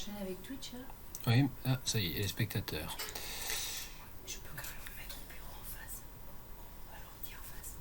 enchaîne avec Twitch là. Oui, ah, ça y est, les spectateurs. Je peux quand même mettre mon bureau en face. À l'ordi en face.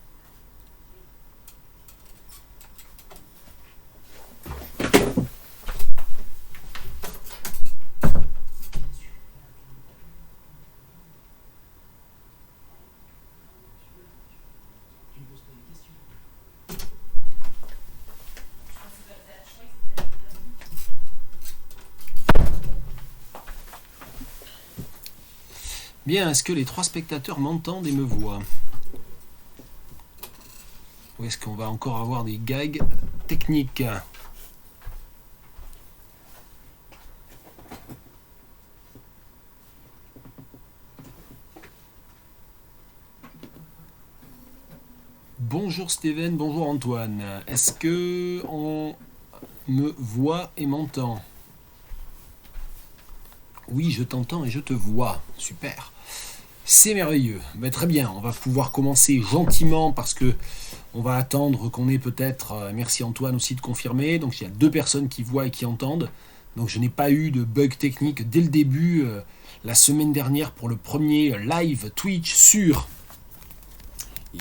Bien, est-ce que les 3 spectateurs m'entendent et me voient? Ou est-ce qu'on va encore avoir des gags techniques? Bonjour Steven, bonjour Antoine. Est-ce que on me voit et m'entend? Oui, je t'entends et je te vois. Super. C'est merveilleux. Ben, très bien, on va pouvoir commencer gentiment parce que on va attendre qu'on ait peut-être... merci Antoine aussi de confirmer. Donc il y a 2 personnes qui voient et qui entendent. Donc je n'ai pas eu de bug technique dès le début. La semaine dernière pour le premier live Twitch sur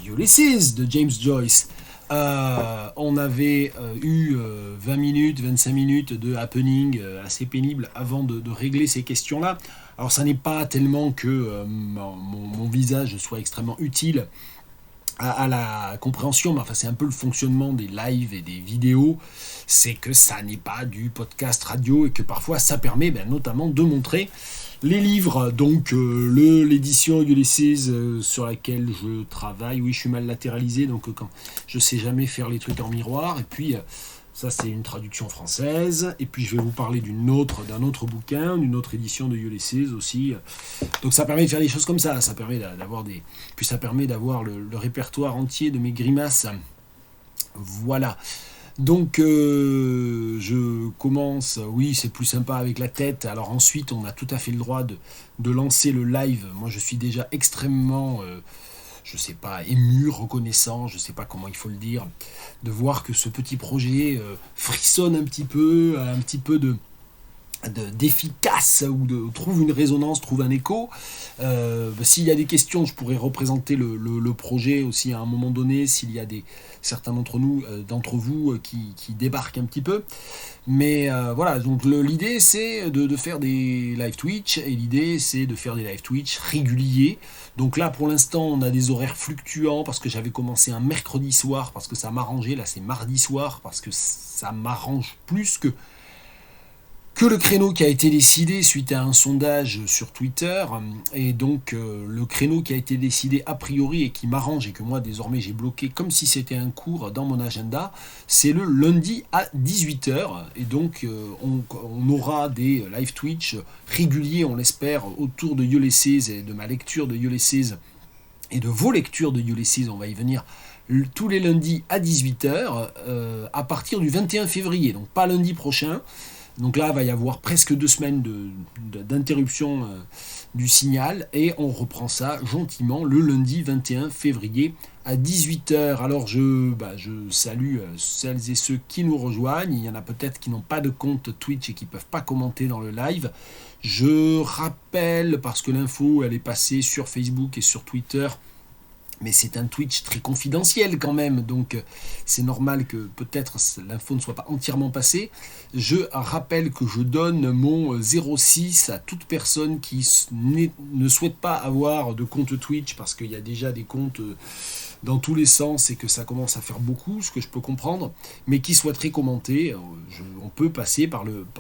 Ulysses de James Joyce. On avait eu 20 minutes, 25 minutes de happening assez pénible avant de régler ces questions-là. Alors ça n'est pas tellement que mon visage soit extrêmement utile à la compréhension, mais enfin c'est un peu le fonctionnement des lives et des vidéos, c'est que ça n'est pas du podcast radio et que parfois ça permet notamment de montrer les livres, donc l'édition Ulysses sur laquelle je travaille. Oui, je suis mal latéralisé, donc quand je sais jamais faire les trucs en miroir. Et puis ça c'est une traduction française. Et puis je vais vous parler d'un autre bouquin, d'une autre édition de Ulysses aussi. Donc ça permet de faire des choses comme ça. Ça permet d'avoir puis ça permet d'avoir le répertoire entier de mes grimaces. Voilà. Donc je commence, oui c'est plus sympa avec la tête, alors ensuite on a tout à fait le droit de lancer le live. Moi je suis déjà extrêmement, je sais pas, ému, reconnaissant, je sais pas comment il faut le dire, de voir que ce petit projet frissonne un petit peu d'efficace ou trouve une résonance, trouve un écho. S'il y a des questions, je pourrais représenter le projet aussi à un moment donné, s'il y a certains d'entre vous qui débarquent un petit peu. Mais voilà, donc l'idée c'est de faire des live Twitch, et l'idée c'est de faire des live Twitch réguliers. Donc là pour l'instant on a des horaires fluctuants parce que j'avais commencé un mercredi soir parce que ça m'arrangeait, là c'est mardi soir parce que ça m'arrange plus que le créneau qui a été décidé suite à un sondage sur Twitter. Et donc le créneau qui a été décidé a priori et qui m'arrange et que moi désormais j'ai bloqué comme si c'était un cours dans mon agenda, c'est le lundi à 18h. Et donc on aura des live Twitch réguliers, on l'espère, autour de Ulysses et de ma lecture de Ulysses et de vos lectures de Ulysses. On va y venir tous les lundis à 18h à partir du 21 février, donc pas lundi prochain. Donc là, il va y avoir presque 2 semaines d'interruption du signal et on reprend ça gentiment le lundi 21 février à 18h. Alors je salue celles et ceux qui nous rejoignent. Il y en a peut-être qui n'ont pas de compte Twitch et qui ne peuvent pas commenter dans le live. Je rappelle, parce que l'info elle est passée sur Facebook et sur Twitter, mais c'est un Twitch très confidentiel quand même, donc c'est normal que peut-être l'info ne soit pas entièrement passée. Je rappelle que je donne mon 06 à toute personne qui ne souhaite pas avoir de compte Twitch, parce qu'il y a déjà des comptes dans tous les sens et que ça commence à faire beaucoup, ce que je peux comprendre, mais qui souhaiterait commenter. On peut passer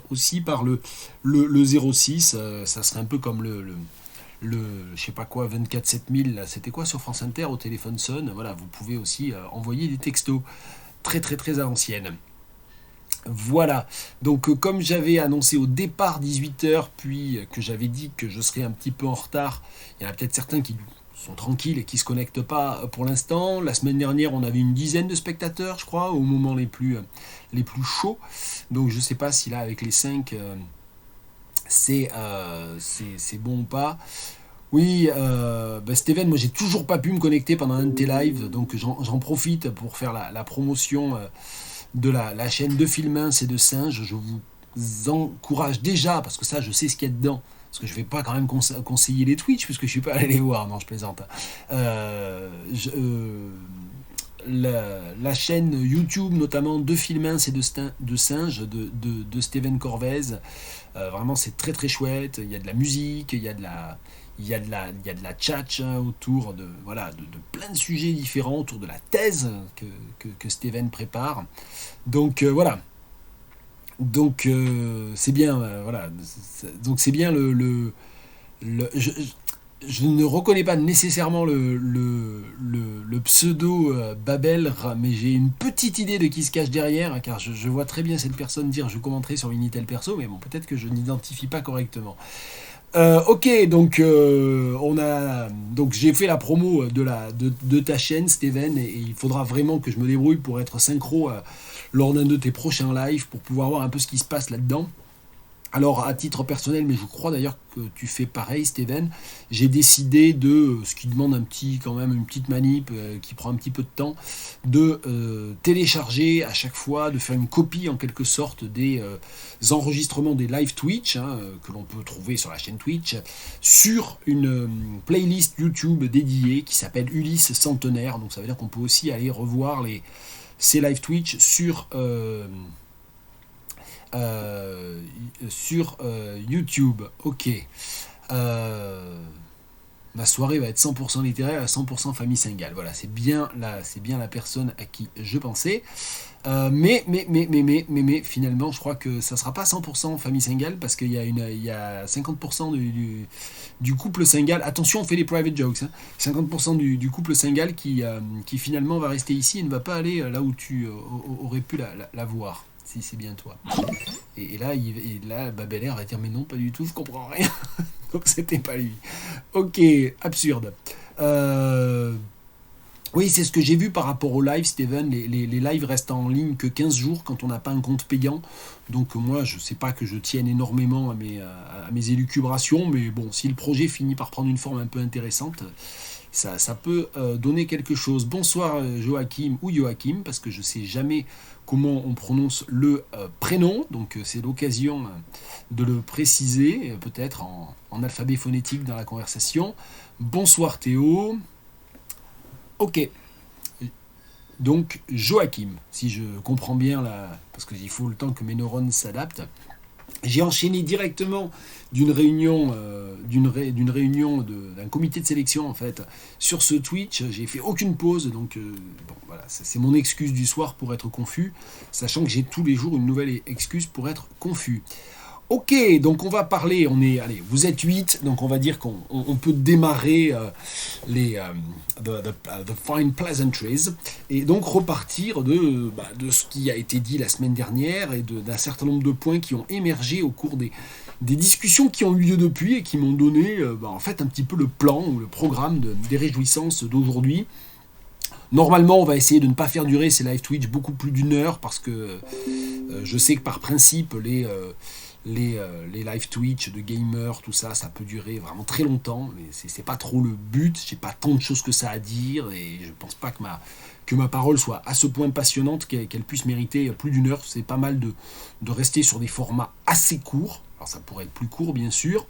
aussi par le 06, ça serait un peu comme le je sais pas quoi, 24 7000, là, c'était quoi sur France Inter, au téléphone sonne, voilà, vous pouvez aussi envoyer des textos, très très très à l'ancienne. Voilà, donc comme j'avais annoncé au départ 18h, puis que j'avais dit que je serais un petit peu en retard, il y en a peut-être certains qui sont tranquilles et qui ne se connectent pas pour l'instant. La semaine dernière, on avait une dizaine de spectateurs, je crois, au moment les plus chauds, donc je sais pas si là, avec les 5... c'est bon ou pas. Oui, Steven, moi j'ai toujours pas pu me connecter pendant un de tes lives, donc j'en profite pour faire la promotion de la chaîne de Filmins et de Singes. Je vous encourage déjà, parce que ça je sais ce qu'il y a dedans, parce que je vais pas quand même conseiller les Twitch, puisque je suis pas allé les voir, non je plaisante. La chaîne YouTube, notamment de Filmins et de Singes, de Steven Corvez. Vraiment, c'est très très chouette. Il y a de la musique, il y a de la tchatch autour de, voilà, de plein de sujets différents, autour de la thèse que Steven prépare. Donc voilà. Donc c'est bien, voilà. Donc c'est bien je ne reconnais pas nécessairement le pseudo Babel, mais j'ai une petite idée de qui se cache derrière, car je vois très bien cette personne dire je commenterai sur Minitel perso, mais bon, peut-être que je n'identifie pas correctement. Ok, donc donc j'ai fait la promo de ta chaîne, Steven, et il faudra vraiment que je me débrouille pour être synchro lors d'un de tes prochains lives pour pouvoir voir un peu ce qui se passe là-dedans. Alors, à titre personnel, mais je crois d'ailleurs que tu fais pareil, Steven, j'ai décidé ce qui demande quand même une petite manip, qui prend un petit peu de temps, de télécharger à chaque fois, de faire une copie en quelque sorte des enregistrements des live Twitch, que l'on peut trouver sur la chaîne Twitch, sur une playlist YouTube dédiée qui s'appelle Ulysse Centenaire. Donc ça veut dire qu'on peut aussi aller revoir ces live Twitch sur YouTube. Ok. Ma soirée va être 100% littéraire, 100% famille Singal. Voilà, c'est bien la personne à qui je pensais. Mais finalement, je crois que ça sera pas 100% famille Singal parce qu'il y a 50% du couple Singal. Attention, on fait des private jokes. 50% du couple Singal qui finalement va rester ici et ne va pas aller là où tu aurais pu la voir. Si c'est bien toi. Et là, Babel Air va dire mais non, pas du tout, je comprends rien. Donc c'était pas lui. Ok, absurde. Oui, c'est ce que j'ai vu par rapport au live, Steven. Les lives restent en ligne que 15 jours quand on n'a pas un compte payant. Donc moi, je sais pas que je tienne énormément à mes élucubrations, mais bon, si le projet finit par prendre une forme un peu intéressante, ça peut donner quelque chose. Bonsoir Joachim ou Joachim, parce que je sais jamais comment on prononce le prénom, donc c'est l'occasion de le préciser, peut-être en alphabet phonétique dans la conversation. Bonsoir Théo. Ok. Donc Joachim, si je comprends bien parce qu'il faut le temps que mes neurones s'adaptent. J'ai enchaîné directement d'une réunion d'un comité de sélection en fait sur ce Twitch. J'ai fait aucune pause, donc bon, voilà, c'est mon excuse du soir pour être confus, sachant que j'ai tous les jours une nouvelle excuse pour être confus. Ok, donc on va parler, allez, vous êtes 8, donc on va dire qu'on peut démarrer the fine pleasantries, et donc repartir de ce qui a été dit la semaine dernière, et d'un certain nombre de points qui ont émergé au cours des discussions qui ont eu lieu depuis, et qui m'ont donné en fait un petit peu le plan, ou le programme des réjouissances d'aujourd'hui. Normalement, on va essayer de ne pas faire durer ces live Twitch beaucoup plus d'une heure, parce que je sais que par principe, les live Twitch de gamers, tout ça, ça peut durer vraiment très longtemps, mais c'est pas trop le but. J'ai pas tant de choses que ça à dire, et je pense pas que ma parole soit à ce point passionnante qu'elle puisse mériter plus d'une heure. C'est pas mal de rester sur des formats assez courts. Alors ça pourrait être plus court, bien sûr.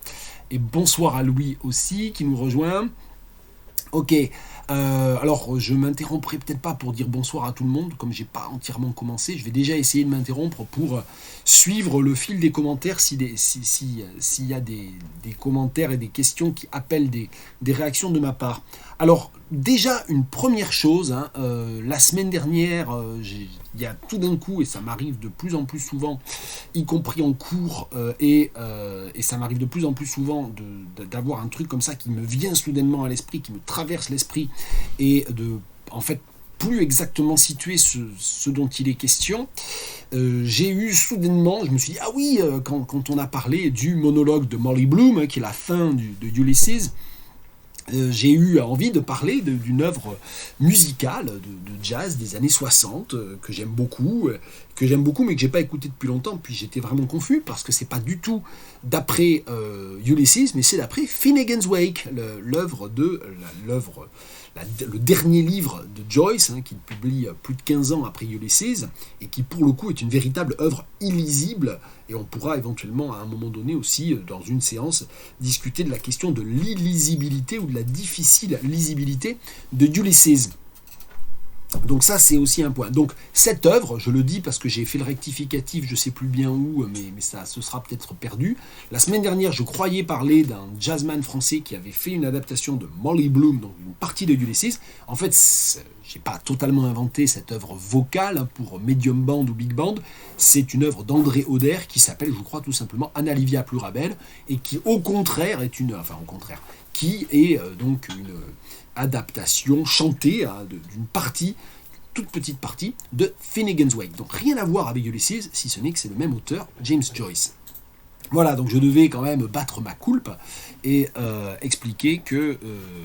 Et bonsoir à Louis aussi, qui nous rejoint. Ok, alors je m'interromprai peut-être pas pour dire bonsoir à tout le monde, comme j'ai pas entièrement commencé. Je vais déjà essayer de m'interrompre pour suivre le fil des commentaires s'il y a des commentaires et des questions qui appellent des réactions de ma part. Alors déjà une première chose, la semaine dernière, il y a tout d'un coup, et ça m'arrive de plus en plus souvent, y compris en cours, et ça m'arrive de plus en plus souvent d'avoir un truc comme ça qui me vient soudainement à l'esprit, qui me traverse l'esprit, et de, en fait, plus exactement situer ce dont il est question. J'ai eu soudainement, je me suis dit, ah oui, quand on a parlé du monologue de Molly Bloom, qui est la fin de Ulysses, j'ai eu envie de parler d'une œuvre musicale de jazz des années 60 que j'aime beaucoup, mais que j'ai pas écouté depuis longtemps. Puis j'étais vraiment confus parce que c'est pas du tout d'après Ulysses, mais c'est d'après Finnegan's Wake, le dernier livre de Joyce, qu'il publie plus de 15 ans après Ulysses, et qui pour le coup est une véritable œuvre illisible et on pourra éventuellement à un moment donné aussi, dans une séance, discuter de la question de l'illisibilité ou de la difficile lisibilité de Ulysses. Donc ça, c'est aussi un point. Donc cette œuvre, je le dis parce que j'ai fait le rectificatif, je ne sais plus bien où, mais ça se sera peut-être perdu. La semaine dernière, je croyais parler d'un jazzman français qui avait fait une adaptation de Molly Bloom, donc une partie de Ulysses. En fait, je n'ai pas totalement inventé cette œuvre vocale pour medium band ou big band. C'est une œuvre d'André Oder qui s'appelle, je crois, tout simplement Analivia Plurabel, et qui, au contraire, est une... Enfin, au contraire, qui est donc une adaptation chantée d'une partie, toute petite partie, de Finnegan's Wake. Donc rien à voir avec Ulysses, si ce n'est que c'est le même auteur, James Joyce. Voilà, donc je devais quand même battre ma coulpe et expliquer que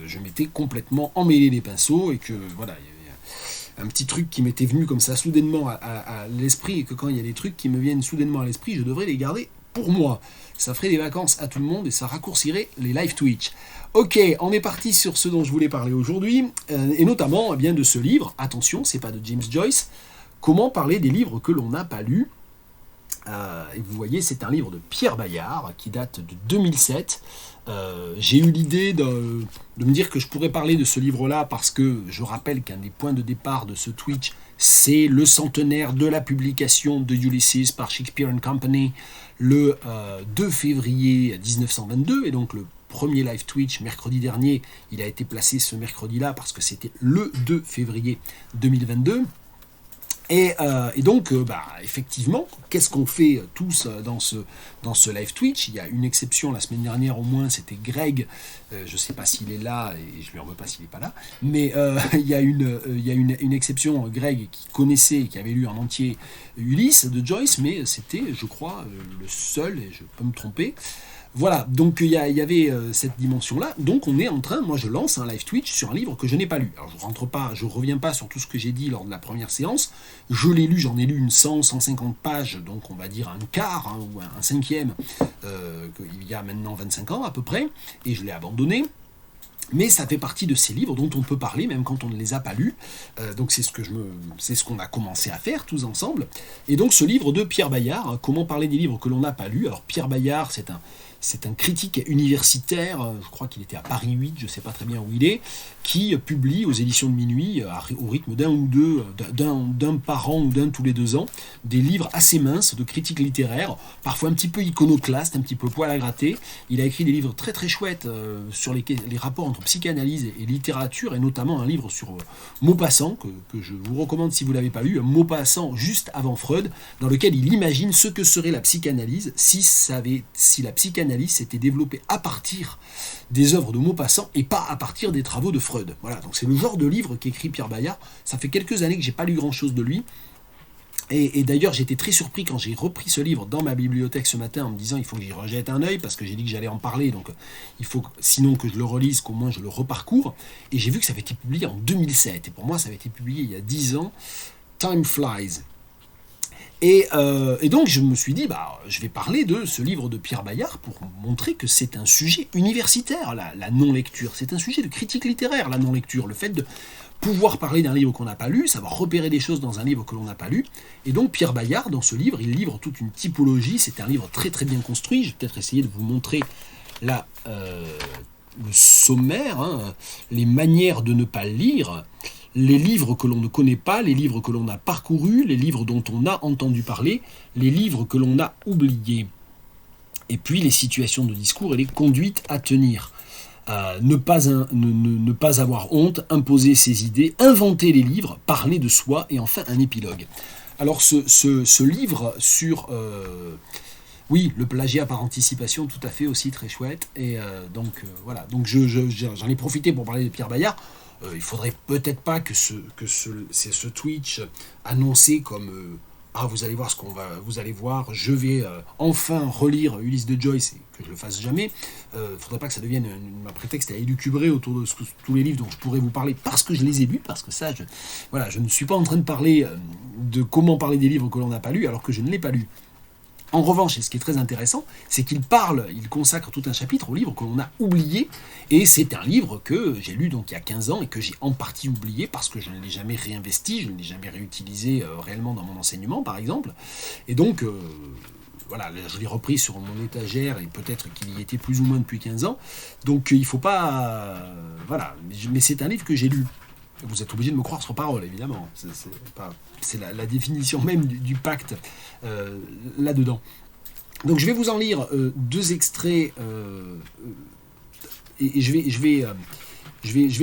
je m'étais complètement emmêlé les pinceaux et que voilà, il y avait un petit truc qui m'était venu comme ça soudainement à l'esprit, et que quand il y a des trucs qui me viennent soudainement à l'esprit, je devrais les garder pour moi. Ça ferait des vacances à tout le monde et ça raccourcirait les live Twitch. Ok, on est parti sur ce dont je voulais parler aujourd'hui, et notamment eh bien, de ce livre. Attention, c'est pas de James Joyce. Comment parler des livres que l'on n'a pas lus. Et vous voyez, c'est un livre de Pierre Bayard qui date de 2007. J'ai eu l'idée de me dire que je pourrais parler de ce livre-là parce que je rappelle qu'un des points de départ de ce Twitch, c'est le centenaire de la publication de Ulysses par Shakespeare & Company le 2 février 1922, et donc le premier live Twitch mercredi dernier, il a été placé ce mercredi-là parce que c'était le 2 février 2022. Et donc, effectivement, qu'est-ce qu'on fait tous dans ce live Twitch? Il y a une exception la semaine dernière au moins, c'était Greg. Je ne sais pas s'il est là, et je ne lui en veux pas s'il n'est pas là. Mais il y a une exception, Greg, qui connaissait et qui avait lu en entier Ulysse de Joyce, mais c'était, je crois, le seul, et je peux me tromper. Voilà, donc il y avait cette dimension-là. Donc on est en train, moi je lance un live Twitch sur un livre que je n'ai pas lu. Alors je reviens pas sur tout ce que j'ai dit lors de la première séance. Je l'ai lu, j'en ai lu une 150 pages, donc on va dire un quart ou un cinquième, il y a maintenant 25 ans à peu près, et je l'ai abandonné. Mais ça fait partie de ces livres dont on peut parler même quand on ne les a pas lus. Donc c'est ce qu'on a commencé à faire tous ensemble. Et donc ce livre de Pierre Bayard, comment parler des livres que l'on n'a pas lus. Alors Pierre Bayard, c'est un critique universitaire, je crois qu'il était à Paris 8, je ne sais pas très bien où il est, qui publie aux éditions de minuit, au rythme d'un par an ou d'un tous les 2 ans, des livres assez minces de critique littéraire, parfois un petit peu iconoclaste, un petit peu poil à gratter. Il a écrit des livres très très chouettes sur les rapports entre psychanalyse et littérature, et notamment un livre sur Maupassant, que je vous recommande si vous ne l'avez pas lu, Maupassant juste avant Freud, dans lequel il imagine ce que serait la psychanalyse si la psychanalyse s'était développée à partir des œuvres de Maupassant et pas à partir des travaux de Freud. Voilà, donc c'est le genre de livre qu'écrit Pierre Bayard. Ça fait quelques années que j'ai pas lu grand-chose de lui. Et d'ailleurs, j'étais très surpris quand j'ai repris ce livre dans ma bibliothèque ce matin en me disant il faut que j'y rejette un œil parce que j'ai dit que j'allais en parler, donc il faut sinon que je le relise, qu'au moins je le reparcours. Et j'ai vu que ça avait été publié en 2007. Et pour moi, ça avait été publié il y a 10 ans. Time flies. Et donc je me suis dit, je vais parler de ce livre de Pierre Bayard pour montrer que c'est un sujet universitaire, la non-lecture. C'est un sujet de critique littéraire, la non-lecture. Le fait de pouvoir parler d'un livre qu'on n'a pas lu, savoir repérer des choses dans un livre que l'on n'a pas lu. Et donc Pierre Bayard, dans ce livre, il livre toute une typologie. C'est un livre très très bien construit. Je vais peut-être essayer de vous montrer là le sommaire, les manières de ne pas lire. Les livres que l'on ne connaît pas, les livres que l'on a parcourus, les livres dont on a entendu parler, les livres que l'on a oubliés. Et puis les situations de discours et les conduites à tenir. Ne pas avoir honte, imposer ses idées, inventer les livres, parler de soi, et enfin un épilogue. Alors ce livre sur... oui, le plagiat par anticipation, tout à fait aussi très chouette. Et voilà, donc j'en ai profité pour parler de Pierre Bayard. Il faudrait peut-être pas que ce Twitch annoncé comme vous allez voir vous allez voir, je vais enfin relire Ulysse de Joyce et que je le fasse jamais. Faudrait pas que ça devienne un prétexte à élucubrer autour de tous les livres dont je pourrais vous parler parce que je les ai lus, parce que ça, je ne suis pas en train de parler de comment parler des livres que l'on n'a pas lus alors que je ne l'ai pas lu. En revanche, et ce qui est très intéressant, c'est qu'il consacre tout un chapitre au livre que l'on a oublié, et c'est un livre que j'ai lu donc il y a 15 ans et que j'ai en partie oublié parce que je ne l'ai jamais réinvesti, je ne l'ai jamais réutilisé réellement dans mon enseignement par exemple, et donc voilà, je l'ai repris sur mon étagère et peut-être qu'il y était plus ou moins depuis 15 ans. Donc il ne faut pas... voilà, mais c'est un livre que j'ai lu. Vous êtes obligé de me croire sur parole, évidemment. C'est la définition même du pacte là-dedans. Donc je vais vous en lire deux extraits et je vais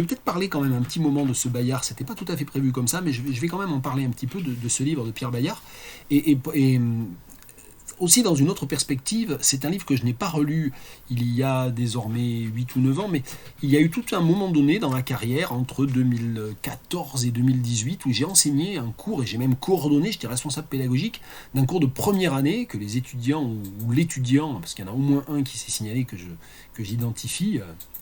peut-être parler quand même un petit moment de ce Bayard. C'était pas tout à fait prévu comme ça, mais je vais quand même en parler un petit peu de ce livre de Pierre Bayard. Et aussi dans une autre perspective, c'est un livre que je n'ai pas relu il y a désormais 8 ou 9 ans, mais il y a eu tout un moment donné dans ma carrière, entre 2014 et 2018, où j'ai enseigné un cours, et j'ai même coordonné, j'étais responsable pédagogique, d'un cours de première année que les étudiants, ou l'étudiant, parce qu'il y en a au moins un qui s'est signalé que j'identifie,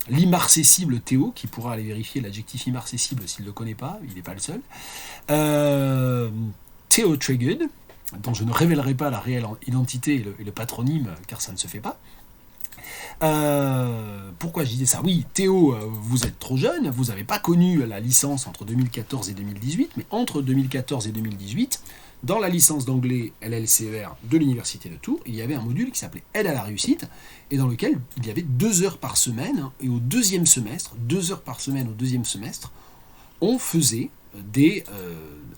l'immarcessible Théo, qui pourra aller vérifier l'adjectif immarcessible s'il ne le connaît pas, il n'est pas le seul, Théo Treged, dont je ne révélerai pas la réelle identité et le patronyme, car ça ne se fait pas. Pourquoi je disais ça? Oui, Théo, vous êtes trop jeune, vous n'avez pas connu la licence entre 2014 et 2018, mais entre 2014 et 2018, dans la licence d'anglais LLCER de l'Université de Tours, il y avait un module qui s'appelait Aide à la réussite, et dans lequel il y avait 2 heures par semaine, et au deuxième semestre, 2 heures par semaine au deuxième semestre, on faisait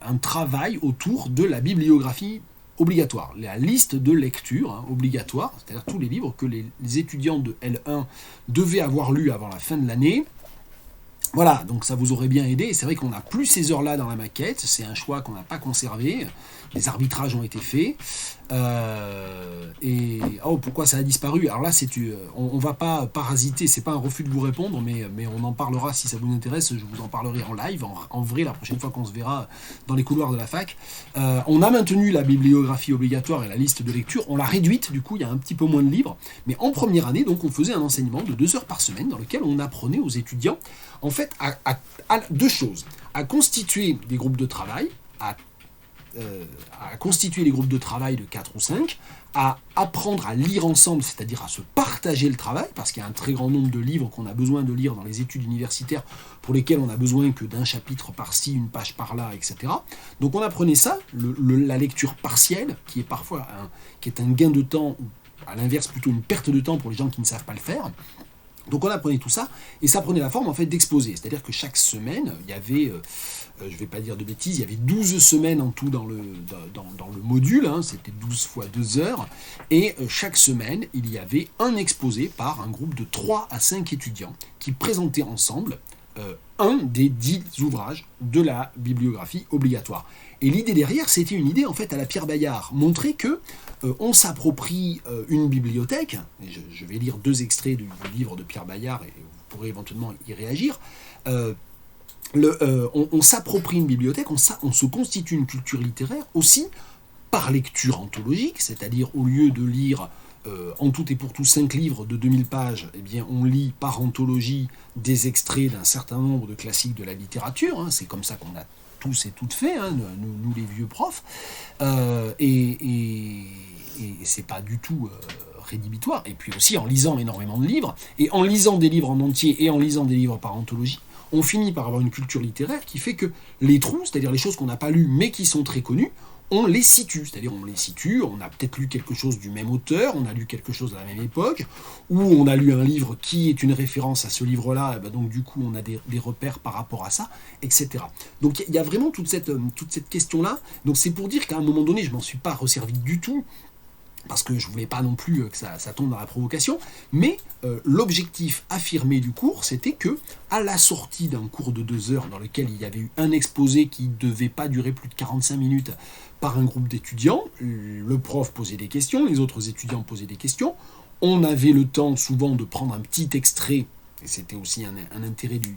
un travail autour de la bibliographie obligatoire, la liste de lecture obligatoire, c'est-à-dire tous les livres que les étudiants de L1 devaient avoir lus avant la fin de l'année. Voilà, donc ça vous aurait bien aidé. Et c'est vrai qu'on n'a plus ces heures-là dans la maquette, c'est un choix qu'on n'a pas conservé, les arbitrages ont été faits. Pourquoi ça a disparu? Alors là, on ne va pas parasiter, c'est pas un refus de vous répondre, mais on en parlera si ça vous intéresse, je vous en parlerai en live, en vrai, la prochaine fois qu'on se verra dans les couloirs de la fac. On a maintenu la bibliographie obligatoire et la liste de lecture, on l'a réduite, du coup il y a un petit peu moins de livres, mais en première année, donc on faisait un enseignement de 2 heures par semaine dans lequel on apprenait aux étudiants, en fait, à 2 choses, à constituer des groupes de travail, à constituer les groupes de travail de 4 ou 5, à apprendre à lire ensemble, c'est-à-dire à se partager le travail, parce qu'il y a un très grand nombre de livres qu'on a besoin de lire dans les études universitaires, pour lesquels on a besoin que d'un chapitre par-ci, une page par-là, etc. Donc on apprenait ça, la lecture partielle, qui est parfois un gain de temps, ou à l'inverse plutôt une perte de temps pour les gens qui ne savent pas le faire. Donc on apprenait tout ça, et ça prenait la forme en fait d'exposés, c'est-à-dire que chaque semaine, il y avait, je ne vais pas dire de bêtises, il y avait 12 semaines en tout dans le module, c'était 12 fois 2 heures, et chaque semaine, il y avait un exposé par un groupe de 3 à 5 étudiants qui présentaient ensemble un des 10 ouvrages de la bibliographie obligatoire. Et l'idée derrière, c'était une idée en fait à la Pierre Bayard, montrer que on s'approprie une bibliothèque, et je vais lire 2 extraits du livre de Pierre Bayard, et vous pourrez éventuellement y réagir. On s'approprie une bibliothèque, on se constitue une culture littéraire aussi par lecture anthologique, c'est-à-dire au lieu de lire en tout et pour tout 5 livres de 2000 pages, eh bien, on lit par anthologie des extraits d'un certain nombre de classiques de la littérature, c'est comme ça qu'on a tous et toutes fait, nous les vieux profs, et c'est pas du tout rédhibitoire, et puis aussi en lisant énormément de livres, et en lisant des livres en entier, et en lisant des livres par anthologie, on finit par avoir une culture littéraire qui fait que les trous, c'est-à-dire les choses qu'on n'a pas lues mais qui sont très connues, on les situe, c'est-à-dire on les situe, on a peut-être lu quelque chose du même auteur, on a lu quelque chose à la même époque, ou on a lu un livre qui est une référence à ce livre-là, et ben donc du coup on a des repères par rapport à ça, etc. Donc il y a vraiment toute cette question-là, donc c'est pour dire qu'à un moment donné, je m'en suis pas resservi du tout, parce que je ne voulais pas non plus que ça tombe dans la provocation, mais l'objectif affirmé du cours, c'était que, à la sortie d'un cours de 2 heures dans lequel il y avait eu un exposé qui ne devait pas durer plus de 45 minutes par un groupe d'étudiants, le prof posait des questions, les autres étudiants posaient des questions, on avait le temps souvent de prendre un petit extrait, et c'était aussi un intérêt du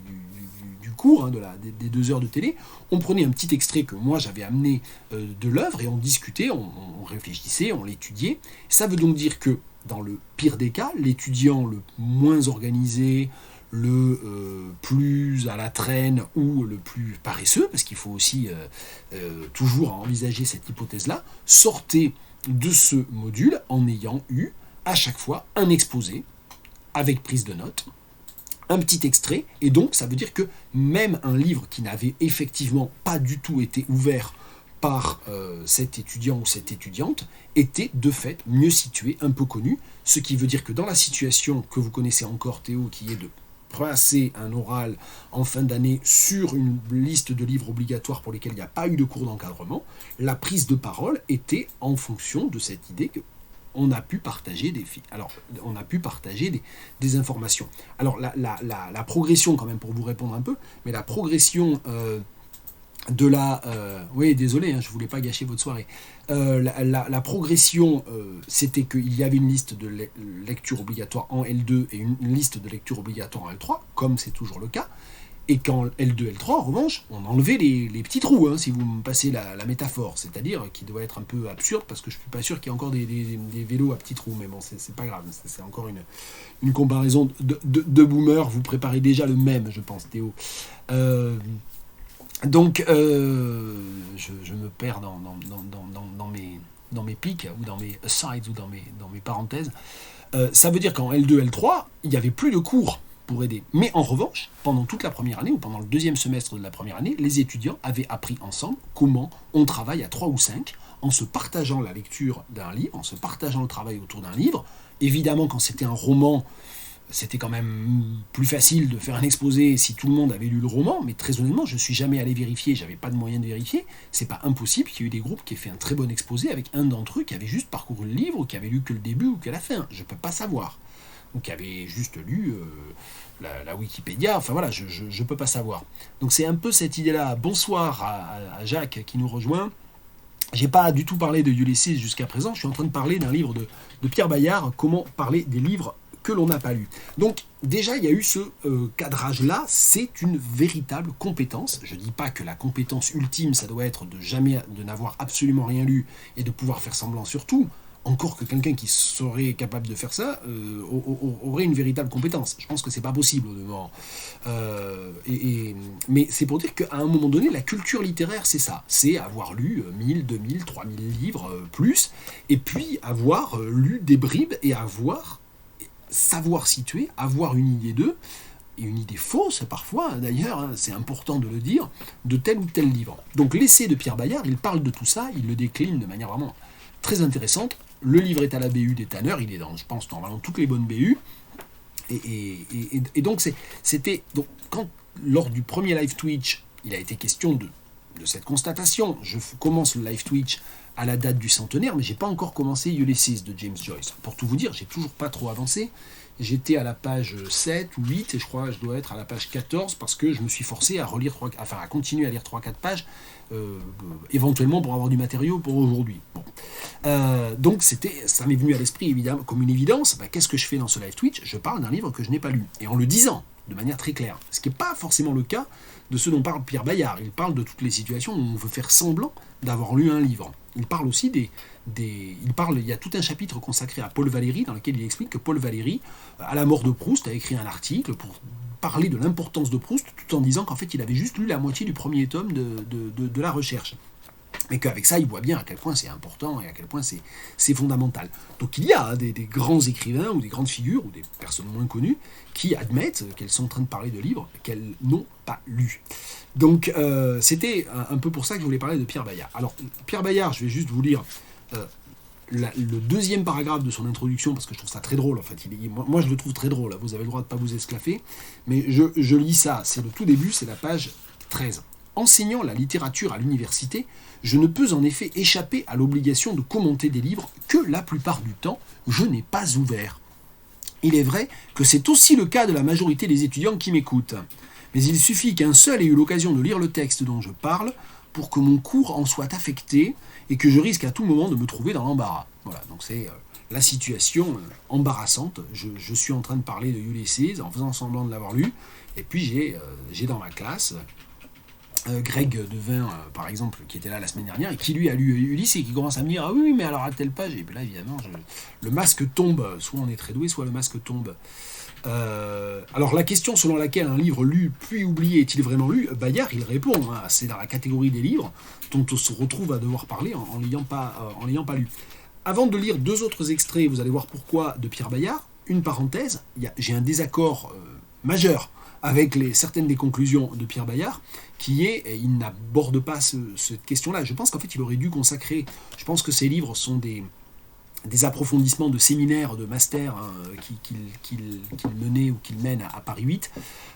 cours, des 2 heures de télé, on prenait un petit extrait que moi j'avais amené de l'œuvre et on discutait, on réfléchissait, on l'étudiait. Ça veut donc dire que dans le pire des cas, l'étudiant le moins organisé, le plus à la traîne ou le plus paresseux, parce qu'il faut aussi toujours envisager cette hypothèse-là, sortait de ce module en ayant eu à chaque fois un exposé avec prise de notes, un petit extrait, et donc ça veut dire que même un livre qui n'avait effectivement pas du tout été ouvert par cet étudiant ou cette étudiante était de fait mieux situé, un peu connu, ce qui veut dire que dans la situation que vous connaissez encore, Théo, qui est de passer un oral en fin d'année sur une liste de livres obligatoires pour lesquels il n'y a pas eu de cours d'encadrement, la prise de parole était en fonction de cette idée que on a pu partager on a pu partager des informations. Alors la progression, quand même, pour vous répondre un peu, mais la progression de la... oui, désolé, je ne voulais pas gâcher votre soirée. La progression, c'était qu'il y avait une liste de lecture obligatoire en L2 et une liste de lecture obligatoire en L3, comme c'est toujours le cas. Et qu'en L2, L3, en revanche, on enlevait les petits trous, si vous me passez la métaphore. C'est-à-dire qui doit être un peu absurde, parce que je ne suis pas sûr qu'il y ait encore des vélos à petits trous. Mais bon, c'est pas grave. C'est encore une comparaison de boomer. Vous préparez déjà le même, je pense, Théo. Donc, je me perds dans mes pics, ou dans mes asides, ou dans mes parenthèses. Ça veut dire qu'en L2, L3, il n'y avait plus de cours pour aider. Mais en revanche, pendant toute la première année, ou pendant le deuxième semestre de la première année, les étudiants avaient appris ensemble comment on travaille à 3 ou 5, en se partageant la lecture d'un livre, en se partageant le travail autour d'un livre. Évidemment, quand c'était un roman, c'était quand même plus facile de faire un exposé si tout le monde avait lu le roman, mais très honnêtement, je ne suis jamais allé vérifier, j'avais pas de moyen de vérifier. C'est pas impossible qu'il y ait eu des groupes qui aient fait un très bon exposé avec un d'entre eux qui avait juste parcouru le livre, ou qui avait lu que le début ou que la fin. Je ne peux pas savoir. Ou qui avait juste lu la Wikipédia, enfin voilà, je ne peux pas savoir. Donc c'est un peu cette idée-là. Bonsoir à Jacques qui nous rejoint. J'ai pas du tout parlé de Ulysses jusqu'à présent, je suis en train de parler d'un livre de Pierre Bayard, comment parler des livres que l'on n'a pas lus. Donc déjà il y a eu ce cadrage-là, c'est une véritable compétence. Je ne dis pas que la compétence ultime, ça doit être de n'avoir absolument rien lu et de pouvoir faire semblant sur tout. Encore que quelqu'un qui serait capable de faire ça aurait une véritable compétence. Je pense que c'est pas possible au demeurant. Mais c'est pour dire qu'à un moment donné, la culture littéraire, c'est ça. C'est avoir lu 1000, 2000, 3000 livres plus, et puis avoir lu des bribes et savoir situer, avoir une idée d'eux, et une idée fausse parfois, d'ailleurs, c'est important de le dire, de tel ou tel livre. Donc l'essai de Pierre Bayard, il parle de tout ça, il le décline de manière vraiment très intéressante. Le livre est à la BU des tanneurs, il est dans, je pense, normalement toutes les bonnes BU. Et donc, c'était. Donc, quand, lors du premier live Twitch, il a été question de cette constatation. Je commence le live Twitch à la date du centenaire, mais j'ai pas encore commencé Ulysses de James Joyce. Pour tout vous dire, j'ai toujours pas trop avancé. J'étais à la page 7 ou 8, et je crois que je dois être à la page 14, parce que je me suis forcé à à continuer à lire 3-4 pages, éventuellement pour avoir du matériau pour aujourd'hui. Bon. Donc ça m'est venu à l'esprit, évidemment, comme une évidence. Qu'est-ce que je fais dans ce live Twitch ? Je parle d'un livre que je n'ai pas lu, et en le disant de manière très claire. Ce qui n'est pas forcément le cas de ce dont parle Pierre Bayard. Il parle de toutes les situations où on veut faire semblant d'avoir lu un livre. Il parle aussi il y a tout un chapitre consacré à Paul Valéry, dans lequel il explique que Paul Valéry, à la mort de Proust, a écrit un article pour parler de l'importance de Proust, tout en disant qu'en fait il avait juste lu la moitié du premier tome de la recherche. Mais qu'avec ça, il voit bien à quel point c'est important et à quel point c'est fondamental. Donc il y a des grands écrivains ou des grandes figures ou des personnes moins connues qui admettent qu'elles sont en train de parler de livres qu'elles n'ont pas lus. Donc c'était un peu pour ça que je voulais parler de Pierre Bayard. Alors Pierre Bayard, je vais juste vous lire le deuxième paragraphe de son introduction, parce que je trouve ça très drôle en fait. Moi je le trouve très drôle, vous avez le droit de ne pas vous esclaffer, mais je lis ça, c'est le tout début, c'est la page 13. Enseignant la littérature à l'université, je ne peux en effet échapper à l'obligation de commenter des livres que la plupart du temps je n'ai pas ouverts. Il est vrai que c'est aussi le cas de la majorité des étudiants qui m'écoutent. Mais il suffit qu'un seul ait eu l'occasion de lire le texte dont je parle pour que mon cours en soit affecté et que je risque à tout moment de me trouver dans l'embarras. Voilà, donc c'est la situation embarrassante. Je suis en train de parler de Ulysses en faisant semblant de l'avoir lu, et puis j'ai dans ma classe Greg Devin, par exemple, qui était là la semaine dernière, et qui lui a lu Ulysse et qui commence à me dire « Ah oui, mais alors à telle page », et puis là, évidemment, le masque tombe, soit on est très doué, soit le masque tombe. Alors la question selon laquelle un livre lu puis oublié est-il vraiment lu, Bayard il répond, c'est dans la catégorie des livres dont on se retrouve à devoir parler en l'ayant pas lu. Avant de lire deux autres extraits, vous allez voir pourquoi, de Pierre Bayard, une parenthèse, j'ai un désaccord majeur avec certaines des conclusions de Pierre Bayard, qui est, et il n'aborde pas cette question-là. Je pense qu'en fait, il aurait dû consacrer, je pense que ces livres sont des approfondissements de séminaires, de masters qu'il menait ou qu'il mène à Paris 8.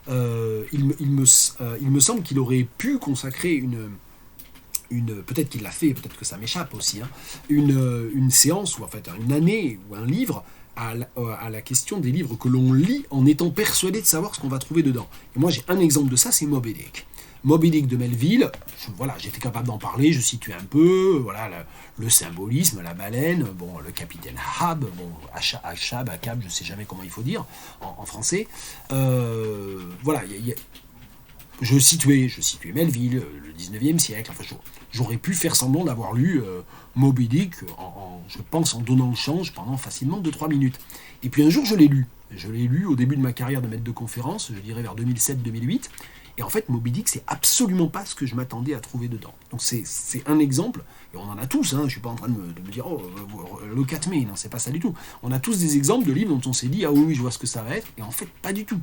Il me semble qu'il aurait pu consacrer peut-être qu'il l'a fait, peut-être que ça m'échappe aussi, une séance, ou en fait une année, ou un livre, à la question des livres que l'on lit en étant persuadé de savoir ce qu'on va trouver dedans. Et moi j'ai un exemple de ça, c'est Moby Dick. Moby Dick de Melville, j'étais capable d'en parler, je situais un peu, le symbolisme, la baleine, le capitaine Ahab, Achab, je sais jamais comment il faut dire en français. Je situais Melville, le 19e siècle. Enfin, j'aurais pu faire semblant d'avoir lu Moby Dick, je pense en donnant le change pendant facilement 2-3 minutes. Et puis un jour, je l'ai lu. Je l'ai lu au début de ma carrière de maître de conférence, je dirais vers 2007-2008. Et en fait, Moby Dick, c'est absolument pas ce que je m'attendais à trouver dedans. Donc c'est un exemple, et on en a tous, je suis pas en train de me dire, look at me, non, c'est pas ça du tout. On a tous des exemples de livres dont on s'est dit, ah oui, je vois ce que ça va être, et en fait, pas du tout.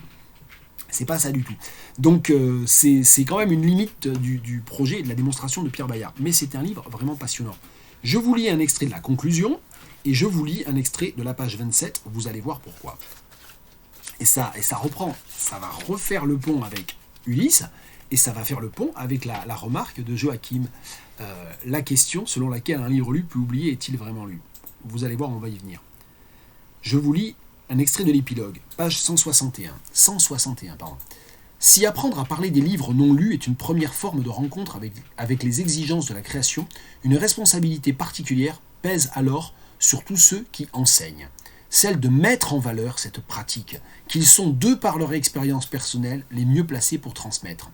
C'est pas ça du tout. Donc c'est quand même une limite du projet et de la démonstration de Pierre Bayard. Mais c'est un livre vraiment passionnant. Je vous lis un extrait de la conclusion, et je vous lis un extrait de la page 27, vous allez voir pourquoi. Et ça reprend, ça va refaire le pont avec Ulysse, et ça va faire le pont avec la remarque de Joachim. La question selon laquelle un livre lu puis oublié est-il vraiment lu? Vous allez voir, on va y venir. Je vous lis un extrait de l'épilogue, page 161. Si apprendre à parler des livres non lus est une première forme de rencontre avec les exigences de la création, une responsabilité particulière pèse alors sur tous ceux qui enseignent. Celle de mettre en valeur cette pratique, qu'ils sont, de par leur expérience personnelle, les mieux placés pour transmettre.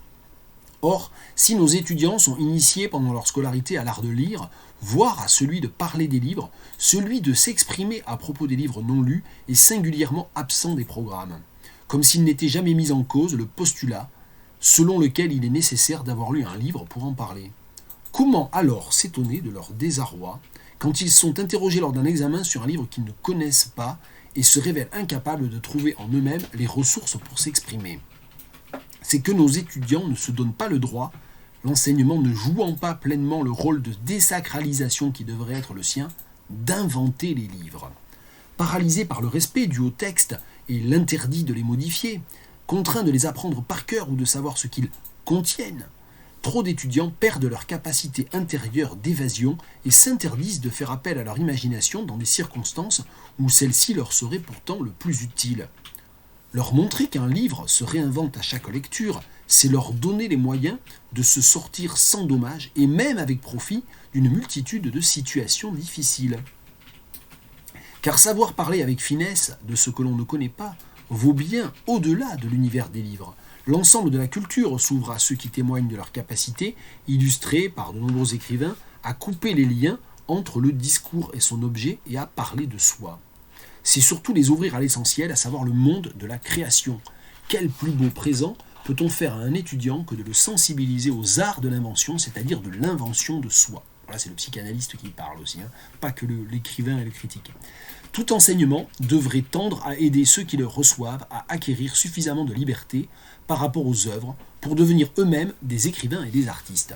Or, si nos étudiants sont initiés pendant leur scolarité à l'art de lire, voire à celui de parler des livres, celui de s'exprimer à propos des livres non lus est singulièrement absent des programmes, comme s'il n'était jamais mis en cause le postulat selon lequel il est nécessaire d'avoir lu un livre pour en parler. Comment alors s'étonner de leur désarroi quand ils sont interrogés lors d'un examen sur un livre qu'ils ne connaissent pas et se révèlent incapables de trouver en eux-mêmes les ressources pour s'exprimer? C'est que nos étudiants ne se donnent pas le droit, l'enseignement ne jouant pas pleinement le rôle de désacralisation qui devrait être le sien, d'inventer les livres. Paralysés par le respect dû au texte et l'interdit de les modifier, contraints de les apprendre par cœur ou de savoir ce qu'ils contiennent, trop d'étudiants perdent leur capacité intérieure d'évasion et s'interdisent de faire appel à leur imagination dans des circonstances où celle-ci leur serait pourtant le plus utile. Leur montrer qu'un livre se réinvente à chaque lecture, c'est leur donner les moyens de se sortir sans dommage et même avec profit d'une multitude de situations difficiles. Car savoir parler avec finesse de ce que l'on ne connaît pas vaut bien au-delà de l'univers des livres. L'ensemble de la culture s'ouvre à ceux qui témoignent de leur capacité, illustrée par de nombreux écrivains, à couper les liens entre le discours et son objet et à parler de soi. C'est surtout les ouvrir à l'essentiel, à savoir le monde de la création. Quel plus beau présent peut-on faire à un étudiant que de le sensibiliser aux arts de l'invention, c'est-à-dire de l'invention de soi? Voilà, c'est le psychanalyste qui parle aussi, pas que l'écrivain et le critique. Tout enseignement devrait tendre à aider ceux qui le reçoivent à acquérir suffisamment de liberté par rapport aux œuvres pour devenir eux-mêmes des écrivains et des artistes.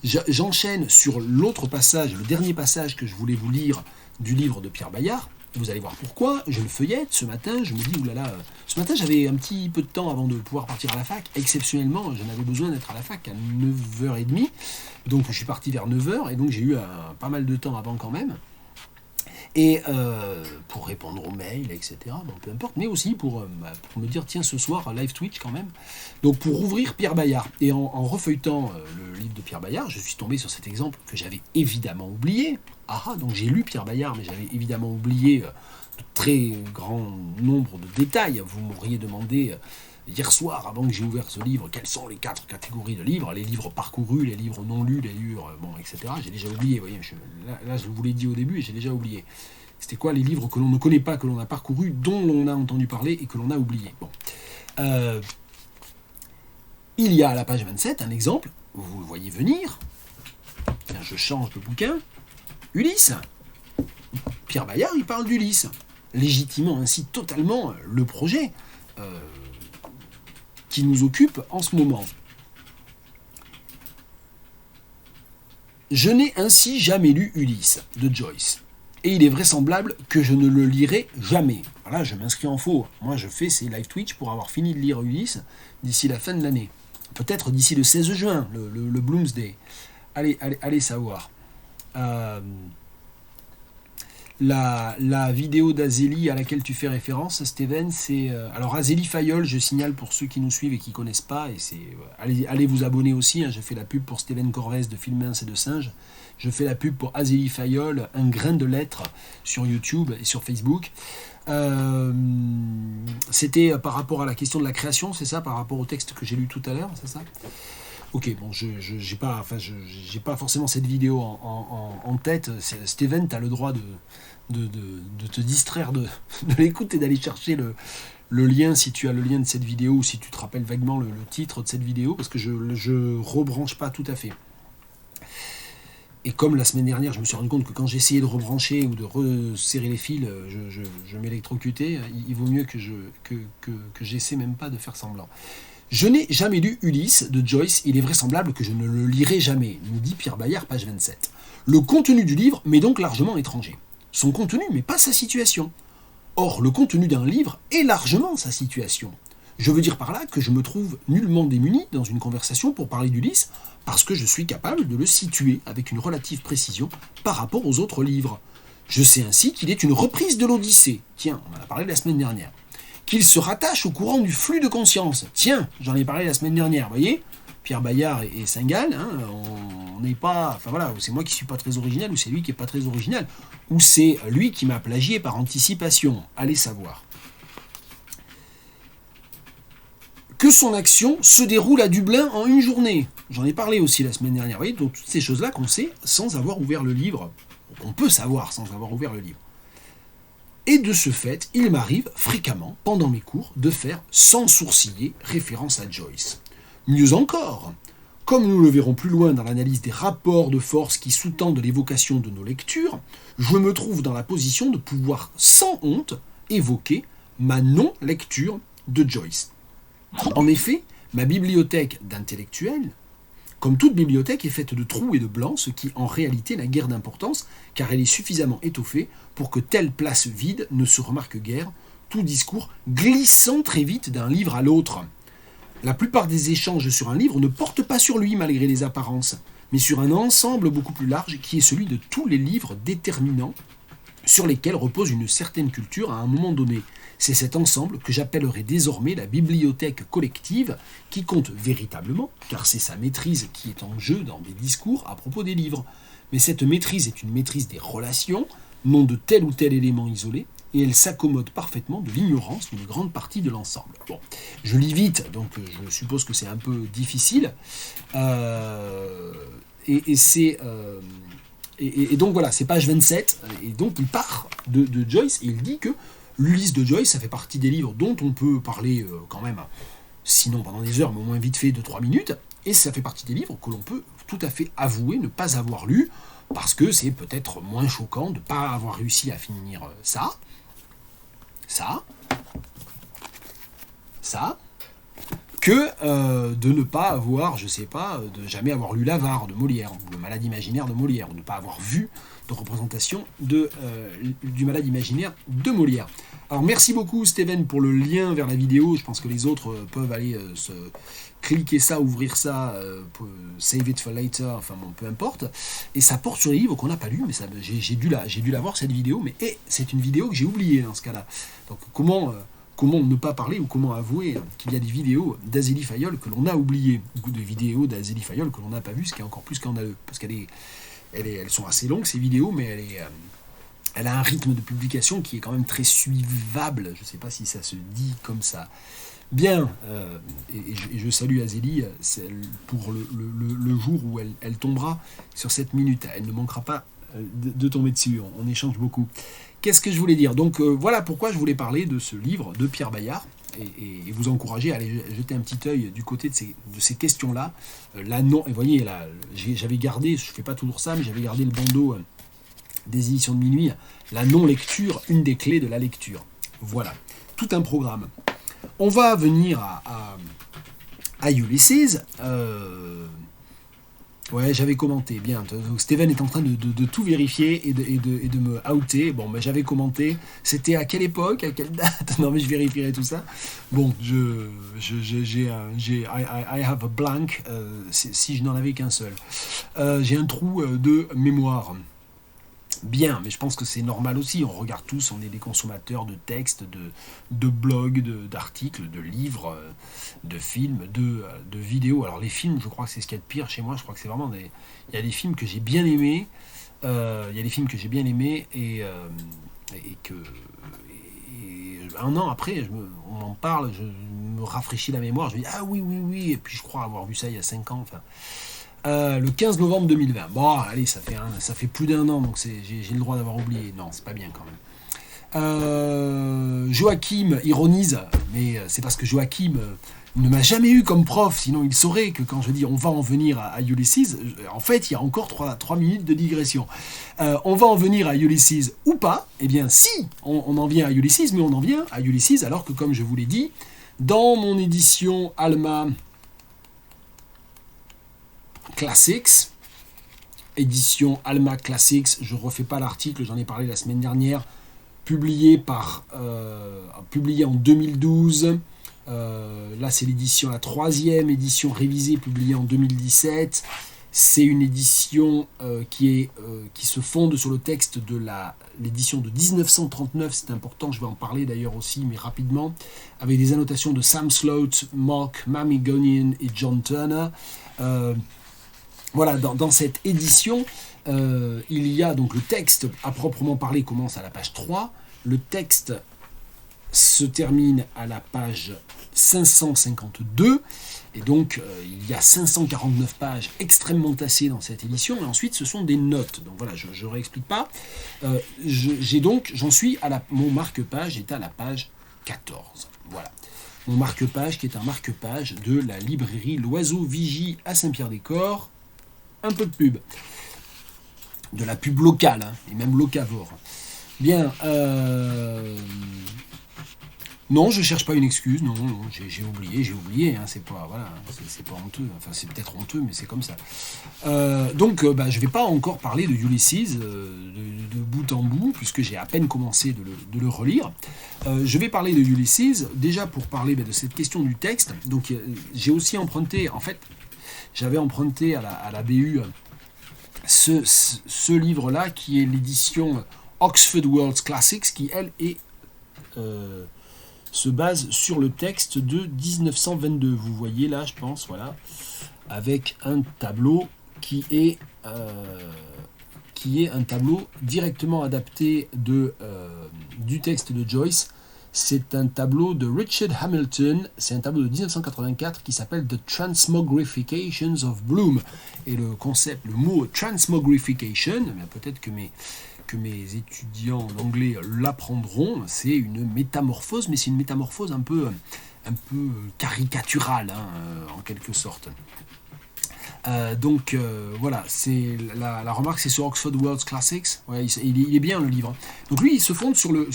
J'enchaîne sur l'autre passage, le dernier passage que je voulais vous lire du livre de Pierre Bayard. Vous allez voir pourquoi, je le feuillette ce matin, je me dis, oulala, ce matin j'avais un petit peu de temps avant de pouvoir partir à la fac, exceptionnellement j'en avais besoin d'être à la fac à 9h30, donc je suis parti vers 9h, et donc j'ai eu pas mal de temps avant quand même, et pour répondre aux mails, etc., bon, peu importe, mais aussi pour me dire, tiens, ce soir, live Twitch quand même, donc pour ouvrir Pierre Bayard, et en refeuilletant le livre de Pierre Bayard, je suis tombé sur cet exemple que j'avais évidemment oublié. Donc j'ai lu Pierre Bayard, mais j'avais évidemment oublié de très grand nombre de détails. Vous m'auriez demandé hier soir, avant que j'ai ouvert ce livre, quelles sont les 4 catégories de livres, les livres parcourus, les livres non lus, les livres, etc. J'ai déjà oublié, vous voyez, là je vous l'ai dit au début et j'ai déjà oublié. C'était quoi les livres que l'on ne connaît pas, que l'on a parcourus, dont l'on a entendu parler et que l'on a oublié. Il y a à la page 27 un exemple, vous le voyez venir, je change de bouquin, Ulysse. Pierre Bayard, il parle d'Ulysse, légitimant ainsi totalement le projet. qui nous occupe en ce moment. Je n'ai ainsi jamais lu Ulysse de Joyce. Et il est vraisemblable que je ne le lirai jamais. Voilà, je m'inscris en faux. Moi, je fais ces live Twitch pour avoir fini de lire Ulysse d'ici la fin de l'année. Peut-être d'ici le 16 juin, le Bloomsday. Allez savoir. La vidéo d'Azélie à laquelle tu fais référence, Steven, c'est... alors Azélie Fayol, je signale pour ceux qui nous suivent et qui ne connaissent pas, et c'est allez vous abonner aussi, hein, je fais la pub pour Steven Corvès de Filmins et de Singes, je fais la pub pour Azélie Fayol, un grain de lettres sur YouTube et sur Facebook. C'était par rapport à la question de la création, c'est ça, par rapport au texte que j'ai lu tout à l'heure, c'est ça ? Ok, bon, j'ai pas forcément cette vidéo en tête. Steven, tu as le droit de te distraire de l'écoute et d'aller chercher le lien, si tu as le lien de cette vidéo, ou si tu te rappelles vaguement le titre de cette vidéo, parce que je rebranche pas tout à fait. Et comme la semaine dernière, je me suis rendu compte que quand j'essayais de rebrancher ou de resserrer les fils, je m'électrocutais, il vaut mieux que j'essaie même pas de faire semblant. Je n'ai jamais lu Ulysse de Joyce, il est vraisemblable que je ne le lirai jamais, nous dit Pierre Bayard, page 27. Le contenu du livre m'est donc largement étranger. Son contenu, mais pas sa situation. Or, le contenu d'un livre est largement sa situation. Je veux dire par là que je me trouve nullement démuni dans une conversation pour parler d'Ulysse, parce que je suis capable de le situer avec une relative précision par rapport aux autres livres. Je sais ainsi qu'il est une reprise de l'Odyssée. Tiens, on en a parlé la semaine dernière. Qu'il se rattache au courant du flux de conscience. Tiens, j'en ai parlé la semaine dernière, vous voyez, Pierre Bayard et Saint-Gall, hein, on n'est pas... Enfin voilà, c'est moi qui suis pas très original, ou c'est lui qui est pas très original, ou c'est lui qui m'a plagié par anticipation, allez savoir. Que son action se déroule à Dublin en une journée. J'en ai parlé aussi la semaine dernière, vous voyez, donc toutes ces choses-là qu'on sait sans avoir ouvert le livre, qu'on peut savoir sans avoir ouvert le livre. Et de ce fait, il m'arrive fréquemment, pendant mes cours, de faire sans sourciller référence à Joyce. Mieux encore, comme nous le verrons plus loin dans l'analyse des rapports de force qui sous-tendent l'évocation de nos lectures, je me trouve dans la position de pouvoir sans honte évoquer ma non-lecture de Joyce. En effet, ma bibliothèque d'intellectuels, comme toute bibliothèque, est faite de trous et de blancs, ce qui en réalité n'a guère d'importance, car elle est suffisamment étoffée pour que telle place vide ne se remarque guère, tout discours glissant très vite d'un livre à l'autre. La plupart des échanges sur un livre ne portent pas sur lui malgré les apparences, mais sur un ensemble beaucoup plus large qui est celui de tous les livres déterminants sur lesquels repose une certaine culture à un moment donné. C'est cet ensemble que j'appellerai désormais la bibliothèque collective, qui compte véritablement, car c'est sa maîtrise qui est en jeu dans des discours à propos des livres. Mais cette maîtrise est une maîtrise des relations, non de tel ou tel élément isolé, et elle s'accommode parfaitement de l'ignorance d'une grande partie de l'ensemble. Bon, je lis vite, donc je suppose que c'est un peu difficile. Et donc voilà, c'est page 27, et donc il part de Joyce, et il dit que l'Ulysse de Joyce, ça fait partie des livres dont on peut parler quand même, sinon pendant des heures, mais au moins vite fait 2-3 minutes, et ça fait partie des livres que l'on peut tout à fait avouer ne pas avoir lu, parce que c'est peut-être moins choquant de ne pas avoir réussi à finir ça, que de ne pas avoir, je sais pas, de jamais avoir lu l'Avare de Molière, ou le Malade imaginaire de Molière, ou ne pas avoir vu de représentation du Malade imaginaire de Molière. Alors merci beaucoup Steven pour le lien vers la vidéo, je pense que les autres peuvent aller se cliquer ça, ouvrir ça, save it for later, enfin bon, peu importe, et ça porte sur les livres qu'on n'a pas lus, mais j'ai dû la voir cette vidéo, mais c'est une vidéo que j'ai oubliée dans ce cas-là. Donc comment ne pas parler ou comment avouer qu'il y a des vidéos d'Azélie Fayol que l'on a oubliées, ou des vidéos d'Azélie Fayol que l'on n'a pas vues, ce qui est encore plus scandaleux, parce elles sont assez longues ces vidéos, mais elle a un rythme de publication qui est quand même très suivable, je ne sais pas si ça se dit comme ça. Bien, et je salue Azélie pour le jour où elle tombera sur cette minute, elle ne manquera pas de tomber dessus, on échange beaucoup. Qu'est-ce que je voulais dire ? Donc voilà pourquoi je voulais parler de ce livre de Pierre Bayard et vous encourager à aller jeter un petit œil du côté de ces questions-là. Là, non, et vous voyez, là, j'avais gardé, je ne fais pas toujours ça, mais j'avais gardé le bandeau des éditions de minuit, la non-lecture, une des clés de la lecture. Voilà, tout un programme. On va venir à Ulysses. Ouais, j'avais commenté, bien. Donc Steven est en train de tout vérifier et de me outer. Bon, ben, j'avais commenté. C'était à quelle époque, à quelle date? Non, mais je vérifierai tout ça. Bon, I have a blank, si je n'en avais qu'un seul. J'ai un trou de mémoire. Bien, mais je pense que c'est normal aussi. On regarde tous, on est des consommateurs de textes, de blogs, d'articles, de livres, de films, de vidéos. Alors les films, je crois que c'est ce qu'il y a de pire chez moi. Je crois que c'est vraiment des... Il y a des films que j'ai bien aimés. Il y a des films que j'ai bien aimés et que... un an après, on en parle, je me rafraîchis la mémoire. Je me dis, ah oui, oui, oui. Et puis je crois avoir vu ça il y a 5 ans. Enfin... le 15 novembre 2020. Bon, allez, ça fait plus d'un an, donc j'ai le droit d'avoir oublié. Non, c'est pas bien quand même. Joachim ironise, mais c'est parce que Joachim ne m'a jamais eu comme prof, sinon il saurait que quand je dis on va en venir à Ulysses, en fait, il y a encore 3 minutes de digression. On va en venir à Ulysses ou pas? Eh bien, si, on en vient à Ulysses, mais on en vient à Ulysses alors que, comme je vous l'ai dit, dans mon édition Alma Classics, édition Alma Classics, je ne refais pas l'article, j'en ai parlé la semaine dernière, publié en 2012, là c'est la 3e édition révisée, publiée en 2017, c'est une édition qui se fonde sur le texte de l'édition de 1939, c'est important, je vais en parler d'ailleurs aussi, mais rapidement, avec des annotations de Sam Sloat, Mark Mamigonian et John Turner. Voilà, dans cette édition, il y a donc le texte à proprement parler commence à la page 3. Le texte se termine à la page 552. Et donc, il y a 549 pages extrêmement tassées dans cette édition. Et ensuite, ce sont des notes. Donc voilà, je ne réexplique pas. J'en suis mon marque-page est à la page 14. Voilà. Mon marque-page qui est un marque-page de la librairie L'Oiseau Vigie à Saint-Pierre-des-Corps. Un peu de pub. De la pub locale, hein, et même locavore. Bien. Non, je cherche pas une excuse. Non, j'ai oublié. Hein, c'est pas honteux. Enfin, c'est peut-être honteux, mais c'est comme ça. Donc, je vais pas encore parler de Ulysses de bout en bout, puisque j'ai à peine commencé de le relire. Je vais parler de Ulysses, déjà pour parler de cette question du texte. Donc, j'ai aussi emprunté, en fait, j'avais emprunté à la BU ce livre-là, qui est l'édition Oxford World Classics, qui, elle, se base sur le texte de 1922. Vous voyez là, je pense, voilà, avec un tableau qui est un tableau directement adapté du texte de Joyce. C'est un tableau de Richard Hamilton, c'est un tableau de 1984 qui s'appelle The Transmogrifications of Bloom. Et le mot transmogrification, peut-être que mes étudiants d'anglais l'apprendront, c'est une métamorphose, mais c'est une métamorphose un peu caricaturale, hein, en quelque sorte. Voilà, c'est la remarque, c'est sur Oxford World Classics. Ouais, il est bien le livre. Donc lui, il se fonde sur le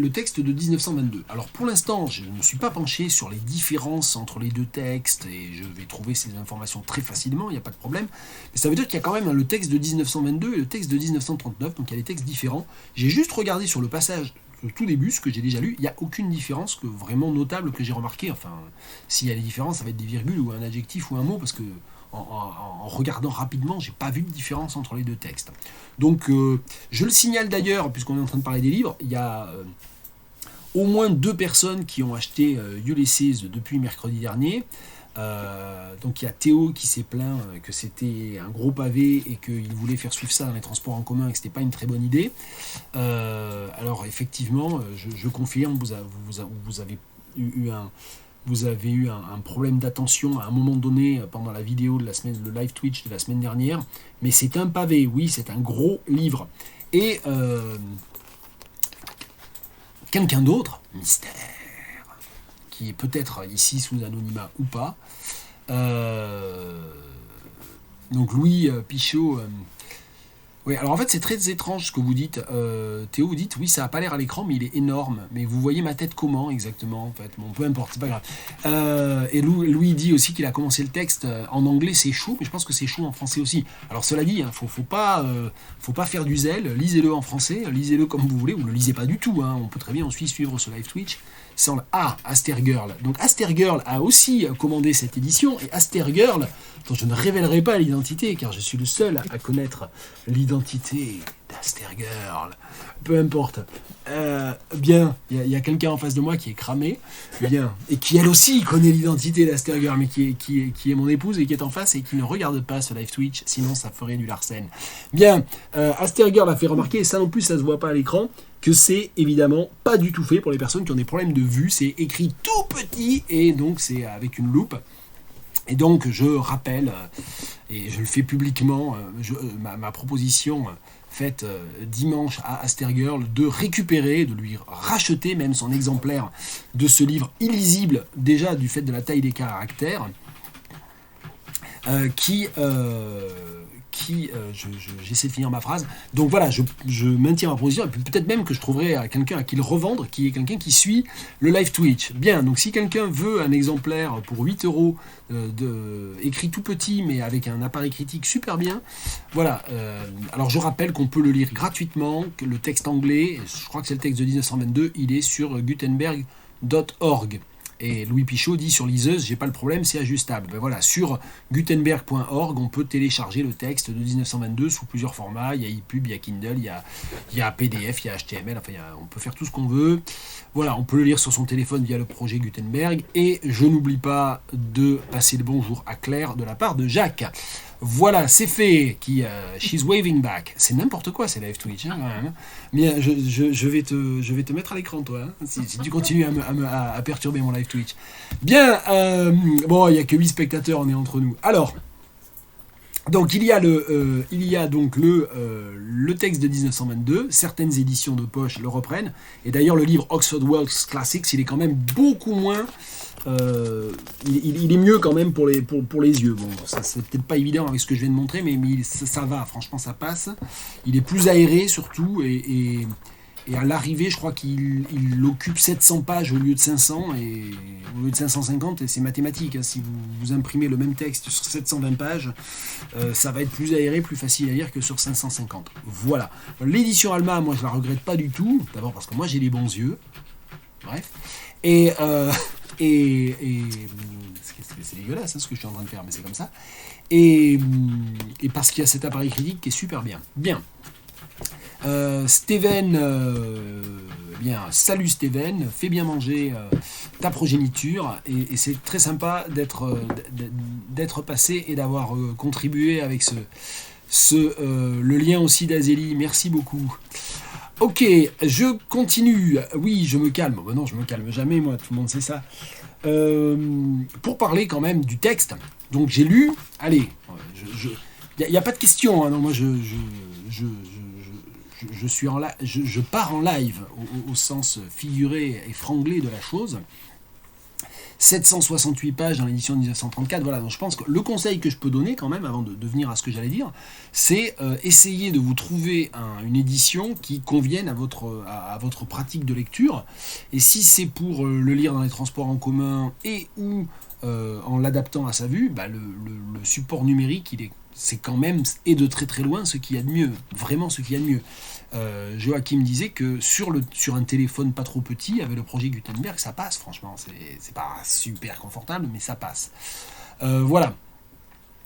texte de 1922. Alors pour l'instant, je ne me suis pas penché sur les différences entre les deux textes et je vais trouver ces informations très facilement, il n'y a pas de problème. Mais ça veut dire qu'il y a quand même le texte de 1922 et le texte de 1939, donc il y a des textes différents. J'ai juste regardé sur le passage, au tout début, ce que j'ai déjà lu, il n'y a aucune différence vraiment notable que j'ai remarqué. Enfin, s'il y a des différences, ça va être des virgules ou un adjectif ou un mot, parce que en regardant rapidement, j'ai pas vu de différence entre les deux textes. Donc, je le signale d'ailleurs, puisqu'on est en train de parler des livres, il y a au moins 2 personnes qui ont acheté Ulysses depuis mercredi dernier. Donc il y a Théo qui s'est plaint que c'était un gros pavé et qu'il voulait faire suivre ça dans les transports en commun et que c'était pas une très bonne idée. Alors effectivement, je confirme, vous avez eu un problème d'attention à un moment donné pendant la vidéo de la semaine, le live Twitch de la semaine dernière, mais c'est un pavé, oui, c'est un gros livre. Et quelqu'un d'autre, mystère, qui est peut-être ici sous anonymat ou pas, donc Louis Pichot, Oui, alors en fait c'est très étrange ce que vous dites. Théo, vous dites oui ça a pas l'air à l'écran mais il est énorme. Mais vous voyez ma tête comment exactement en fait. Bon peu importe, c'est pas grave. Et Louis dit aussi qu'il a commencé le texte en anglais, c'est chaud, mais je pense que c'est chaud en français aussi. Alors cela dit, hein, faut pas faire du zèle, lisez-le en français, lisez-le comme vous voulez, ou ne le lisez pas du tout. Hein. On peut très bien ensuite suivre ce live Twitch. Sans Astergirl. Donc Astergirl a aussi commandé cette édition, et Astergirl, dont je ne révélerai pas l'identité, car je suis le seul à connaître l'identité d'Astergirl. Peu importe. Bien, il y a quelqu'un en face de moi qui est cramé, bien, et qui elle aussi connaît l'identité d'Astergirl, mais qui est mon épouse et qui est en face et qui ne regarde pas ce live Twitch, sinon ça ferait du Larsen. Bien, Astergirl a fait remarquer, et ça non plus ça se voit pas à l'écran, que c'est évidemment pas du tout fait pour les personnes qui ont des problèmes de vue. C'est écrit tout petit et donc c'est avec une loupe. Et donc je rappelle, et je le fais publiquement, ma proposition faite dimanche à Astergirl de récupérer, de lui racheter même son exemplaire de ce livre illisible déjà du fait de la taille des caractères, j'essaie de finir ma phrase. Donc voilà, je maintiens ma position, et puis peut-être même que je trouverai quelqu'un à qui le revendre, qui est quelqu'un qui suit le live Twitch. Bien, donc si quelqu'un veut un exemplaire pour 8 euros, écrit tout petit, mais avec un appareil critique super bien, voilà. Alors je rappelle qu'on peut le lire gratuitement, que le texte anglais, je crois que c'est le texte de 1922, il est sur gutenberg.org. Et Louis Pichot dit sur liseuse, j'ai pas le problème, c'est ajustable. Ben voilà, sur gutenberg.org, on peut télécharger le texte de 1922 sous plusieurs formats. Il y a EPUB, il y a Kindle, il y a PDF, il y a HTML, enfin on peut faire tout ce qu'on veut. Voilà, on peut le lire sur son téléphone via le projet Gutenberg. Et je n'oublie pas de passer le bonjour à Claire de la part de Jacques. Voilà, c'est fait. She's waving back. C'est n'importe quoi, c'est live Twitch. Hein, quand même. Bien, je vais te mettre à l'écran, toi, hein, si tu continues à perturber mon live Twitch. Bien, bon, il n'y a que 8 spectateurs, on est entre nous. Alors, donc il y a donc le texte de 1922. Certaines éditions de poche le reprennent. Et d'ailleurs, le livre Oxford Works Classics, il est quand même beaucoup moins. Il est mieux quand même pour les yeux. Bon, ça c'est peut-être pas évident avec ce que je viens de montrer, mais ça va, franchement ça passe. Il est plus aéré surtout, et à l'arrivée, je crois qu'il occupe 700 pages au lieu de 500, et au lieu de 550, et c'est mathématique. Hein, si vous imprimez le même texte sur 720 pages, ça va être plus aéré, plus facile à lire que sur 550. Voilà. L'édition Alma, moi je la regrette pas du tout. D'abord parce que moi j'ai les bons yeux. Bref. Et c'est dégueulasse hein, ce que je suis en train de faire, mais c'est comme ça. Et parce qu'il y a cet appareil critique qui est super bien. Bien. Steven, bien, salut Steven, fais bien manger ta progéniture, et c'est très sympa d'être passé et d'avoir contribué avec le lien aussi d'Azélie. Merci beaucoup. Ok, je continue. Oui, je me calme. Ben non, je me calme jamais, moi, tout le monde sait ça. Pour parler quand même du texte. Donc j'ai lu. Allez, il n'y a pas de question. Hein, non, moi je suis je pars en live au sens figuré et franglé de la chose. 768 pages dans l'édition de 1934, voilà, donc je pense que le conseil que je peux donner quand même, avant de venir à ce que j'allais dire, c'est essayer de vous trouver une édition qui convienne à votre pratique de lecture, et si c'est pour le lire dans les transports en commun et ou en l'adaptant à sa vue, bah, le support numérique, c'est quand même, et de très très loin, ce qu'il y a de mieux, vraiment ce qu'il y a de mieux. Joachim disait que sur un téléphone pas trop petit, avec le projet Gutenberg, ça passe, franchement, c'est pas super confortable, mais ça passe. Voilà.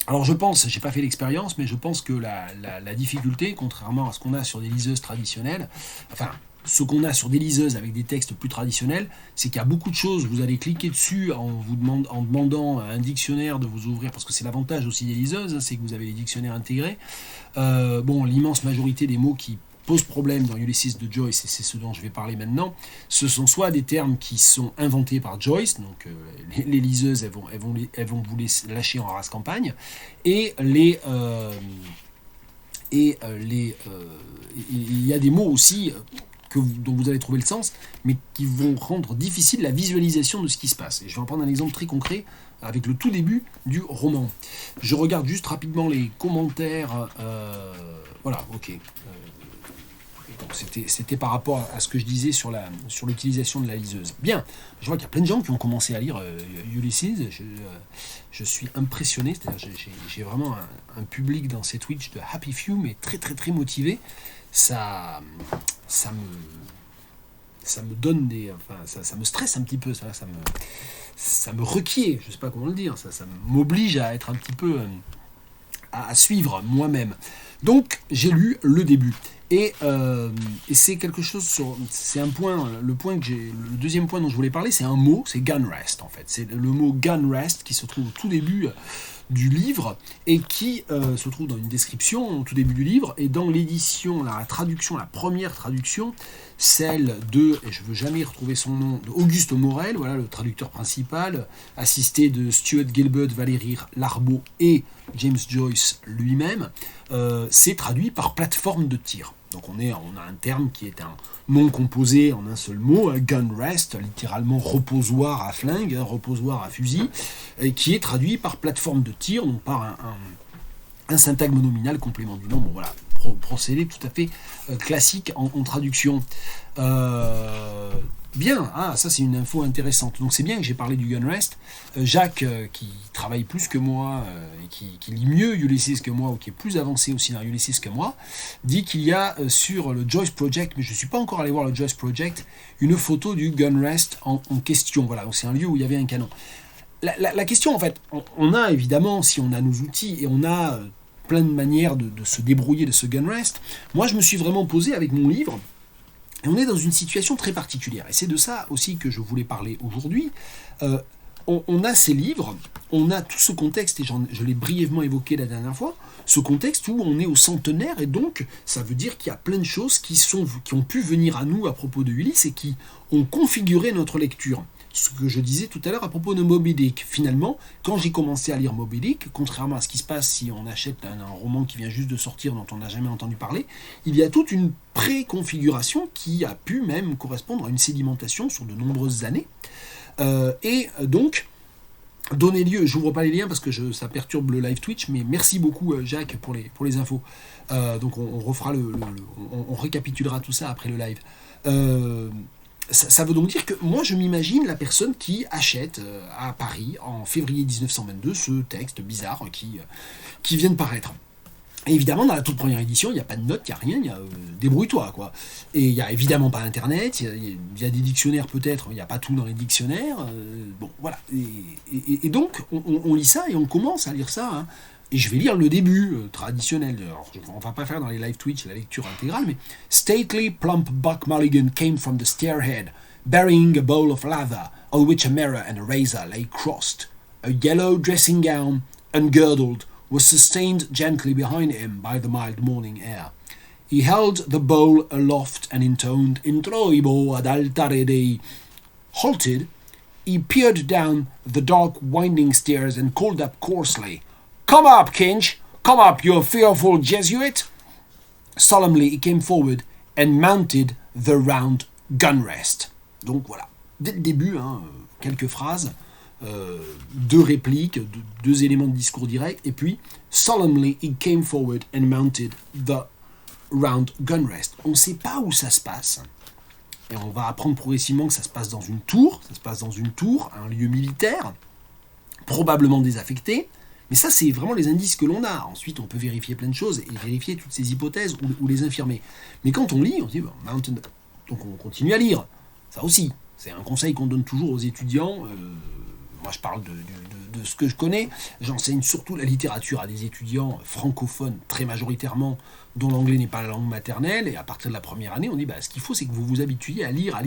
Alors je pense, j'ai pas fait l'expérience, mais je pense que la difficulté, contrairement à ce qu'on a sur des liseuses traditionnelles, enfin, ce qu'on a sur des liseuses avec des textes plus traditionnels, c'est qu'il y a beaucoup de choses, vous allez cliquer dessus en demandant à un dictionnaire de vous ouvrir, parce que c'est l'avantage aussi des liseuses, hein, c'est que vous avez les dictionnaires intégrés. Bon, l'immense majorité des mots qui posent problème dans Ulysses de Joyce, et c'est ce dont je vais parler maintenant, ce sont soit des termes qui sont inventés par Joyce, donc les liseuses elles vont vous les lâcher en race campagne, et il y a des mots aussi dont vous allez trouver le sens, mais qui vont rendre difficile la visualisation de ce qui se passe. Et je vais en prendre un exemple très concret avec le tout début du roman. Je regarde juste rapidement les commentaires. Voilà, ok. Donc c'était par rapport à ce que je disais sur l'utilisation de la liseuse. Bien, je vois qu'il y a plein de gens qui ont commencé à lire Ulysses. Je suis impressionné, c'est-à-dire j'ai vraiment un public dans ces Twitch de Happy Few, mais très très très motivé. Ça me donne ça me stresse un petit peu, ça me requiert, je sais pas comment le dire, ça m'oblige à être un petit peu à suivre moi-même. Donc j'ai lu le début et c'est quelque chose c'est un point, le deuxième point dont je voulais parler, c'est un mot, c'est gun rest en fait, c'est le mot gun rest qui se trouve au tout début du livre et qui se trouve dans une description au tout début du livre, et dans l'édition, la traduction, la première traduction, celle de, et je ne veux jamais retrouver son nom, d'Auguste Morel, voilà le traducteur principal, assisté de Stuart Gilbert, Valérie Larbaud et James Joyce lui-même, c'est traduit par plateforme de tir. Donc on a un terme qui est un nom composé en un seul mot, gun rest, littéralement reposoir à flingue, reposoir à fusil, et qui est traduit par plateforme de tir, donc par un syntagme nominal, complément du nom. Bon voilà, procédé tout à fait classique en traduction. Bien, ça c'est une info intéressante. Donc c'est bien que j'ai parlé du gun rest. Jacques, qui travaille plus que moi, et qui lit mieux Ulysses que moi, ou qui est plus avancé aussi dans Ulysses que moi, dit qu'il y a sur le Joyce Project, mais je ne suis pas encore allé voir le Joyce Project, une photo du gun rest en question. Voilà, donc c'est un lieu où il y avait un canon. La question, en fait, on a évidemment, si on a nos outils, et on a plein de manières de se débrouiller de ce gun rest, moi je me suis vraiment posé avec mon livre. Et on est dans une situation très particulière. Et c'est de ça aussi que je voulais parler aujourd'hui. On a ces livres, on a tout ce contexte, et je l'ai brièvement évoqué la dernière fois, ce contexte où on est au centenaire, et donc ça veut dire qu'il y a plein de choses qui ont pu venir à nous à propos de Ulysse et qui ont configuré notre lecture. Ce que je disais tout à l'heure à propos de Moby Dick. Finalement, quand j'ai commencé à lire Moby Dick, contrairement à ce qui se passe si on achète un roman qui vient juste de sortir, dont on n'a jamais entendu parler, il y a toute une préconfiguration qui a pu même correspondre à une sédimentation sur de nombreuses années. Et donc, donner lieu, j'ouvre pas les liens parce que ça perturbe le live Twitch, mais merci beaucoup Jacques pour les infos. Donc on refera on récapitulera tout ça après le live. Ça veut donc dire que moi je m'imagine la personne qui achète à Paris en février 1922 ce texte bizarre qui vient de paraître. Et évidemment, dans la toute première édition, il n'y a pas de notes, il n'y a rien, il y a débrouille-toi, quoi. Et il n'y a évidemment pas Internet, il y a des dictionnaires peut-être, il n'y a pas tout dans les dictionnaires. Bon, voilà. Et donc, on lit ça et on commence à lire ça. Hein. Et je vais lire le début traditionnel. Alors, on ne va pas faire dans les live Twitch la lecture intégrale, mais Stately, plump Buck Mulligan came from the stairhead, bearing a bowl of lather, on which a mirror and a razor lay crossed. A yellow dressing gown, ungirdled, was sustained gently behind him by the mild morning air. He held the bowl aloft and intoned Introibo ad altare Dei. Halted, he peered down the dark winding stairs and called up coarsely, "Come up, Kinch! Come up, you fearful Jesuit!" Solemnly he came forward and mounted the round gun rest. Donc voilà, dès le début, quelques phrases, deux répliques, deux éléments de discours direct, et puis solemnly he came forward and mounted the round gun rest. On ne sait pas où ça se passe, et on va apprendre progressivement que ça se passe dans une tour, un lieu militaire, probablement désaffecté, mais ça c'est vraiment les indices que l'on a. Ensuite on peut vérifier plein de choses, et vérifier toutes ces hypothèses, ou les infirmer. Mais quand on lit, on se dit, mountain, donc on continue à lire, ça aussi, c'est un conseil qu'on donne toujours aux étudiants. Moi, je parle de ce que je connais. J'enseigne surtout la littérature à des étudiants francophones, très majoritairement, dont l'anglais n'est pas la langue maternelle. Et à partir de la première année, on dit ce qu'il faut, c'est que vous vous habituiez à lire.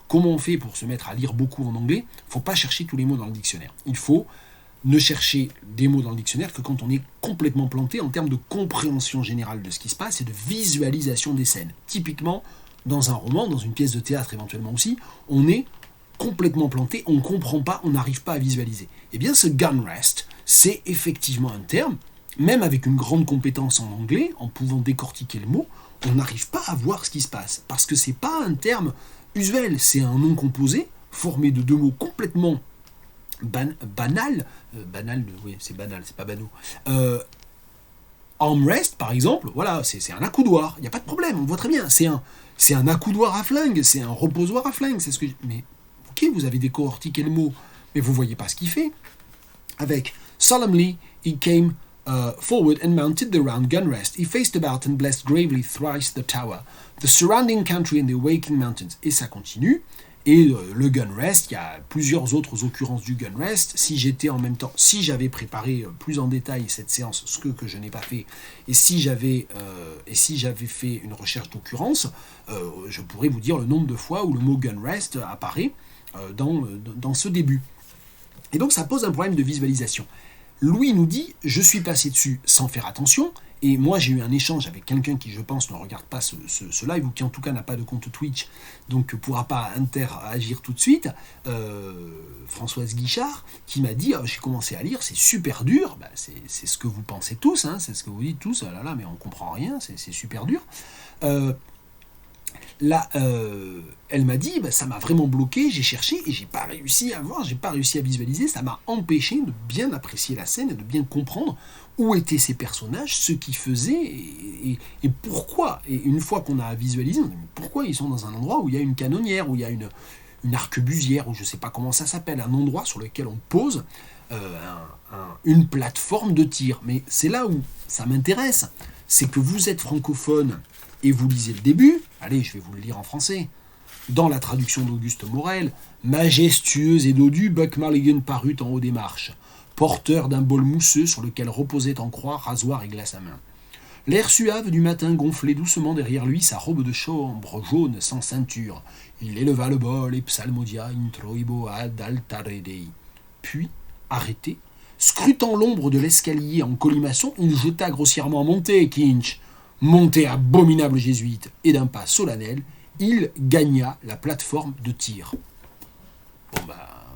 Comment on fait pour se mettre à lire beaucoup en anglais ? Il ne faut pas chercher tous les mots dans le dictionnaire. Il faut ne chercher des mots dans le dictionnaire que quand on est complètement planté en termes de compréhension générale de ce qui se passe et de visualisation des scènes. Typiquement, dans un roman, dans une pièce de théâtre éventuellement aussi, on est complètement planté, on ne comprend pas, on n'arrive pas à visualiser. Eh bien, ce gun rest, c'est effectivement un terme, même avec une grande compétence en anglais, en pouvant décortiquer le mot, on n'arrive pas à voir ce qui se passe, parce que c'est pas un terme usuel, c'est un nom composé, formé de deux mots complètement banal, oui, c'est banal, c'est pas banal. Armrest, par exemple, voilà, c'est un accoudoir, il n'y a pas de problème, on voit très bien, c'est un accoudoir à flingue, c'est un reposoir à flingue, c'est ce que mais ok, vous avez décortiqué le mot, mais vous voyez pas ce qu'il fait. Avec solemnly, he came forward and mounted the round gun rest. He faced about and blessed gravely thrice the tower, the surrounding country and the awaking mountains. Et ça continue. Et le gun rest, il y a plusieurs autres occurrences du gun rest. Si j'étais en même temps, si j'avais préparé plus en détail cette séance, ce que je n'ai pas fait, et si j'avais fait une recherche d'occurrence, je pourrais vous dire le nombre de fois où le mot gun rest apparaît dans ce début. Et donc ça pose un problème de visualisation. Louis nous dit, je suis passé dessus sans faire attention, et moi j'ai eu un échange avec quelqu'un qui je pense ne regarde pas ce live, ou qui en tout cas n'a pas de compte Twitch, donc ne pourra pas interagir tout de suite, Françoise Guichard, qui m'a dit, j'ai commencé à lire, c'est super dur, c'est ce que vous pensez tous, c'est ce que vous dites tous, là, mais on comprend rien, c'est super dur. Là, elle m'a dit, ça m'a vraiment bloqué, j'ai cherché et j'ai pas réussi à voir, j'ai pas réussi à visualiser, ça m'a empêché de bien apprécier la scène et de bien comprendre où étaient ces personnages, ce qu'ils faisaient et pourquoi. Et une fois qu'on a visualisé, on dit, pourquoi ils sont dans un endroit où il y a une canonnière, où il y a une arquebusière, ou je sais pas comment ça s'appelle, un endroit sur lequel on pose une plateforme de tir. Mais c'est là où ça m'intéresse, c'est que vous êtes francophone et vous lisez le début, allez, je vais vous le lire en français. Dans la traduction d'Auguste Morel, majestueuse et dodue, Buck Mulligan parut en haut des marches, porteur d'un bol mousseux sur lequel reposait en croix rasoir et glace à main. L'air suave du matin gonflait doucement derrière lui sa robe de chambre jaune sans ceinture. Il éleva le bol et psalmodia introibo ad altare Dei. Puis, arrêté, scrutant l'ombre de l'escalier en colimaçon, il jeta grossièrement « Montez, Kinch !» Monté abominable jésuite, et d'un pas solennel, il gagna la plateforme de tir. Bon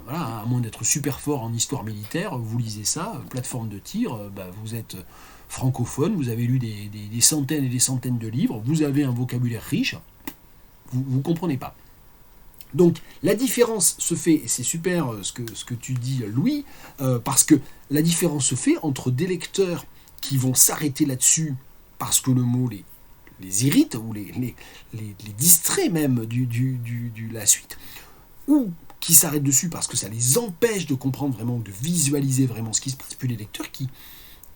voilà, à moins d'être super fort en histoire militaire, vous lisez ça, plateforme de tir, vous êtes francophone, vous avez lu des centaines et des centaines de livres, vous avez un vocabulaire riche, vous comprenez pas. Donc la différence se fait, et c'est super ce que tu dis Louis, parce que la différence se fait entre des lecteurs qui vont s'arrêter là-dessus parce que le mot les irrite, ou les distrait même de la suite, ou qui s'arrêtent dessus parce que ça les empêche de comprendre vraiment, de visualiser vraiment ce qui se passe, puis les lecteurs qui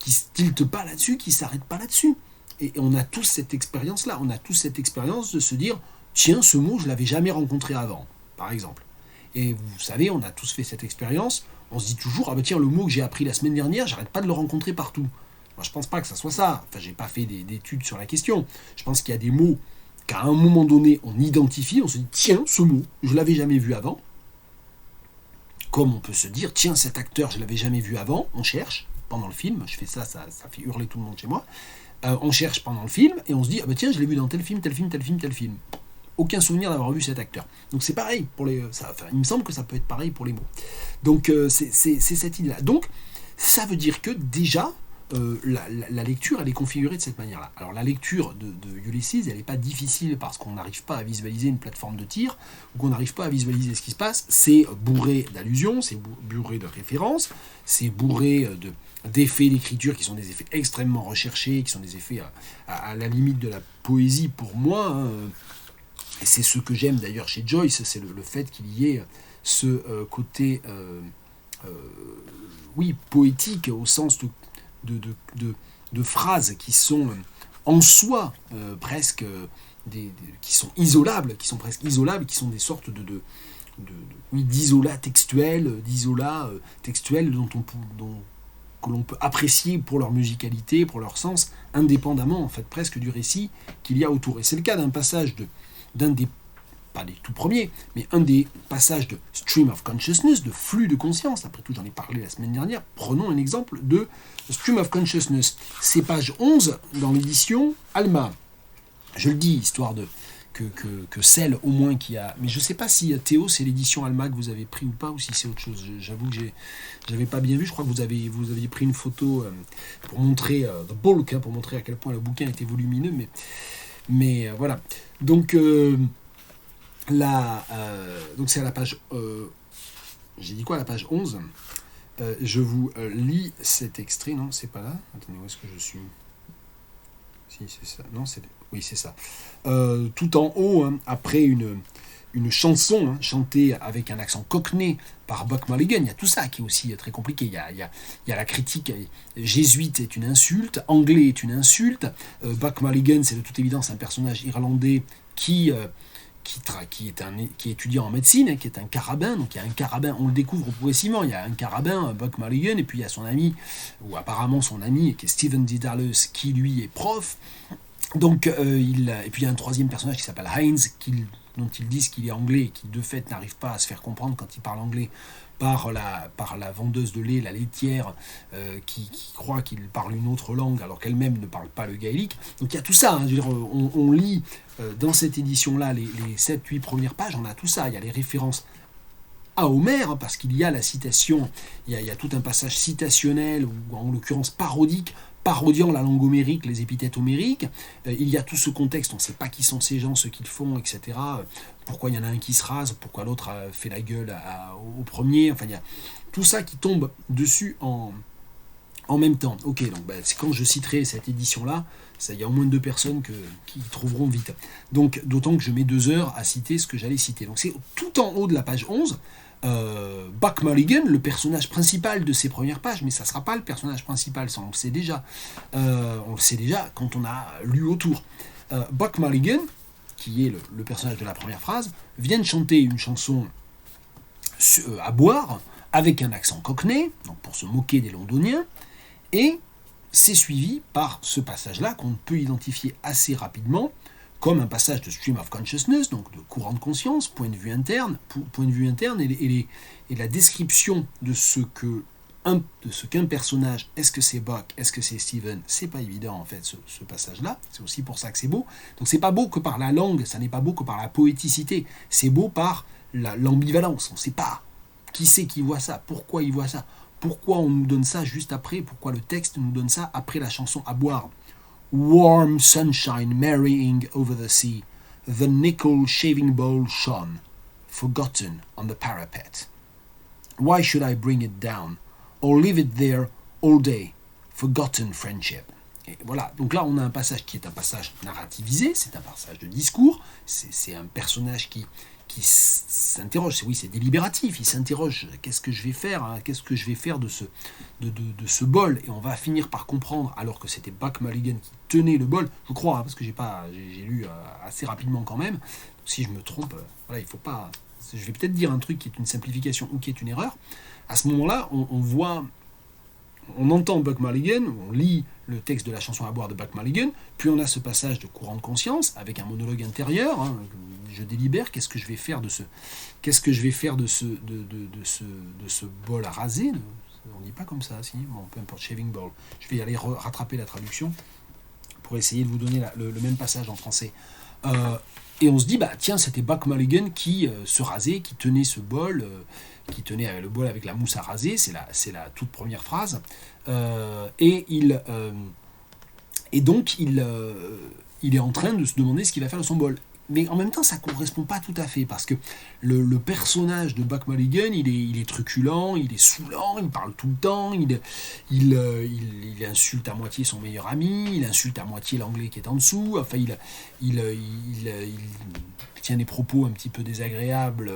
se tiltent pas là-dessus, qui s'arrêtent pas là-dessus. Et on a tous cette expérience-là, on a tous cette expérience de se dire, tiens, ce mot, je l'avais jamais rencontré avant, par exemple. Et vous savez, on a tous fait cette expérience, on se dit toujours, tiens, le mot que j'ai appris la semaine dernière, j'arrête pas de le rencontrer partout. Moi, je pense pas que ça soit ça. Enfin, j'ai pas fait d'études sur la question. Je pense qu'il y a des mots qu'à un moment donné, on identifie, on se dit, tiens, ce mot, je l'avais jamais vu avant. Comme on peut se dire, tiens, cet acteur, je l'avais jamais vu avant. On cherche pendant le film. Je fais ça fait hurler tout le monde chez moi. On cherche pendant le film et on se dit, tiens, je l'ai vu dans tel film. Aucun souvenir d'avoir vu cet acteur. Donc c'est pareil pour il me semble que ça peut être pareil pour les mots. Donc c'est cette idée-là. Donc ça veut dire que déjà, la lecture, elle est configurée de cette manière-là. Alors la lecture de Ulysses, elle n'est pas difficile parce qu'on n'arrive pas à visualiser une plateforme de tir, ou qu'on n'arrive pas à visualiser ce qui se passe. C'est bourré d'allusions, c'est bourré de références, c'est bourré d'effets d'écriture qui sont des effets extrêmement recherchés, qui sont des effets à la limite de la poésie pour moi. Et c'est ce que j'aime d'ailleurs chez Joyce, c'est le fait qu'il y ait ce côté poétique au sens de phrases qui sont en soi presque qui sont isolables, qui sont presque isolables, qui sont des sortes d'isolats textuels, que l'on peut apprécier pour leur musicalité, pour leur sens, indépendamment en fait presque du récit qu'il y a autour. Et c'est le cas d'un passage d'un des, pas des tout premiers, mais un des passages de Stream of Consciousness, de flux de conscience. Après tout, j'en ai parlé la semaine dernière. Prenons un exemple de Stream of Consciousness. C'est page 11 dans l'édition Alma. Je le dis, histoire que celle au moins qui a... Mais je ne sais pas si Théo, c'est l'édition Alma que vous avez pris ou pas, ou si c'est autre chose. J'avoue que j'avais pas bien vu. Je crois que vous aviez pris une photo pour montrer the bulk, pour montrer à quel point le bouquin était volumineux, Mais voilà. Donc, donc c'est à la page... j'ai dit quoi, à la page 11 je vous lis cet extrait. Non, c'est pas là. Attendez, où est-ce que je suis? Si, c'est ça. Non, oui, c'est ça. Tout en haut, hein, après une chanson chantée avec un accent cockney par Buck Mulligan, il y a tout ça qui est aussi très compliqué. Il y a la critique, jésuite est une insulte, anglais est une insulte. Buck Mulligan, c'est de toute évidence un personnage irlandais qui est étudiant en médecine, qui est un carabin. Donc il y a un carabin, on le découvre progressivement, il y a un carabin, Buck Mulligan, et puis il y a son ami, ou apparemment son ami, qui est Stephen Dedalus, qui lui est prof. Donc, et puis il y a un troisième personnage qui s'appelle Heinz, dont ils disent qu'il est anglais et qui de fait n'arrive pas à se faire comprendre quand il parle anglais par la vendeuse de lait, la laitière, qui croit qu'il parle une autre langue alors qu'elle-même ne parle pas le gaélique. Donc il y a tout ça, je veux dire, on lit dans cette édition-là les 7-8 premières pages, on a tout ça, il y a les références à Homère, parce qu'il y a la citation, il y a tout un passage citationnel, ou en l'occurrence parodique, parodiant la langue homérique, les épithètes homériques. Il y a tout ce contexte, on ne sait pas qui sont ces gens, ce qu'ils font, etc. Pourquoi il y en a un qui se rase, pourquoi l'autre a fait la gueule au premier. Enfin, il y a tout ça qui tombe dessus en même temps. Ok, donc c'est quand je citerai cette édition-là, il y a au moins 2 personnes qui trouveront vite. Donc, d'autant que je mets 2 heures à citer ce que j'allais citer. Donc c'est tout en haut de la page 11, Buck Mulligan, le personnage principal de ces premières pages, mais ça ne sera pas le personnage principal, ça on le sait déjà. On le sait déjà quand on a lu autour. Buck Mulligan, qui est le personnage de la première phrase, vient de chanter une chanson à boire, avec un accent cockney, donc pour se moquer des Londoniens, et c'est suivi par ce passage-là qu'on peut identifier assez rapidement comme un passage de stream of consciousness, donc de courant de conscience, point de vue interne, et la description de ce qu'un personnage, est-ce que c'est Buck, est-ce que c'est Steven, c'est pas évident en fait ce passage-là, c'est aussi pour ça que c'est beau. Donc c'est pas beau que par la langue, ça n'est pas beau que par la poéticité, c'est beau par l'ambivalence, on ne sait pas qui c'est qui voit ça, pourquoi il voit ça, pourquoi on nous donne ça juste après, pourquoi le texte nous donne ça après la chanson à boire. Warm sunshine marrying over the sea, the nickel shaving bowl shone, forgotten on the parapet. Why should I bring it down, or leave it there all day, forgotten friendship. Et voilà, donc là on a un passage qui est un passage narrativisé, c'est un passage de discours, c'est un personnage qui s'interroge, c'est délibératif, il s'interroge, qu'est-ce que je vais faire, qu'est-ce que je vais faire de ce bol, et on va finir par comprendre, alors que c'était Buck Mulligan qui tenait le bol, je crois, parce que j'ai lu assez rapidement quand même, donc si je me trompe, voilà, il faut pas, je vais peut-être dire un truc qui est une simplification ou qui est une erreur, à ce moment-là, on entend Buck Mulligan, on lit le texte de la chanson à boire de Buck Mulligan, puis on a ce passage de courant de conscience avec un monologue intérieur. Je délibère, qu'est-ce que je vais faire de ce bol à raser. On ne dit pas comme ça, si. Bon, peu importe, shaving bowl. Je vais aller rattraper la traduction pour essayer de vous donner le même passage en français. Et on se dit, tiens, c'était Buck Mulligan qui se rasait, qui tenait ce bol, qui tenait le bol avec la mousse à raser, c'est la toute première phrase. Et donc, il est en train de se demander ce qu'il va faire de son bol. Mais en même temps, ça ne correspond pas tout à fait, parce que le personnage de Buck Mulligan, il est truculent, il est saoulant, il parle tout le temps, il insulte à moitié son meilleur ami, il insulte à moitié l'anglais qui est en dessous, enfin, il tient des propos un petit peu désagréables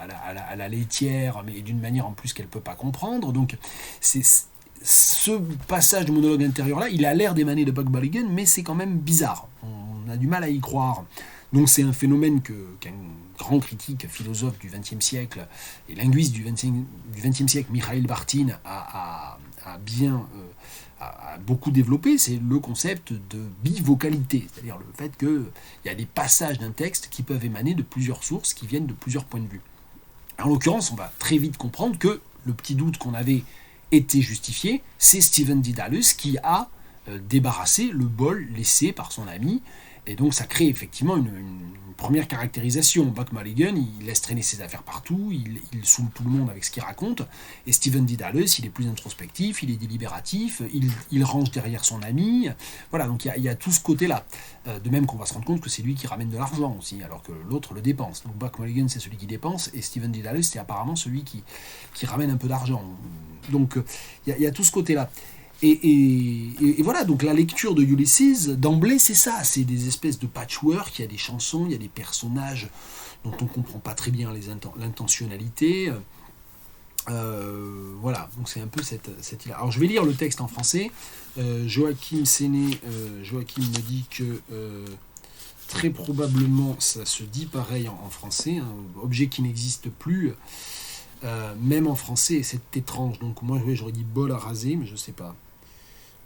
à la laitière, mais d'une manière en plus qu'elle ne peut pas comprendre. Donc, ce passage de monologue intérieur-là, il a l'air d'émaner de Buck Mulligan, mais c'est quand même bizarre. On a du mal à y croire. Donc c'est un phénomène qu'un grand critique, philosophe du XXe siècle et linguiste du XXe siècle, Mikhail Bartin, a beaucoup développé, c'est le concept de bivocalité, c'est-à-dire le fait qu'il y a des passages d'un texte qui peuvent émaner de plusieurs sources, qui viennent de plusieurs points de vue. En l'occurrence, on va très vite comprendre que le petit doute qu'on avait était justifié, c'est Stephen Dedalus qui a débarrassé le bol laissé par son ami, Et donc ça crée effectivement une première caractérisation. Buck Mulligan, il laisse traîner ses affaires partout, il saoule tout le monde avec ce qu'il raconte. Et Stephen Dedalus, il est plus introspectif, il est délibératif, il range derrière son ami. Voilà, donc il y a tout ce côté-là. De même qu'on va se rendre compte que c'est lui qui ramène de l'argent aussi, alors que l'autre le dépense. Donc Buck Mulligan, c'est celui qui dépense, et Stephen Dedalus, c'est apparemment celui qui ramène un peu d'argent. Donc il y a tout ce côté-là. Et voilà, donc la lecture de Ulysses, d'emblée, c'est ça, c'est des espèces de patchwork, il y a des chansons, il y a des personnages dont on ne comprend pas très bien l'intentionnalité. Voilà, donc c'est un peu cette idée. Alors je vais lire le texte en français. Joachim Séné, Joachim me dit que très probablement ça se dit pareil en français, hein, objet qui n'existe plus, même en français, c'est étrange. Donc moi j'aurais dit bol à raser, mais je ne sais pas.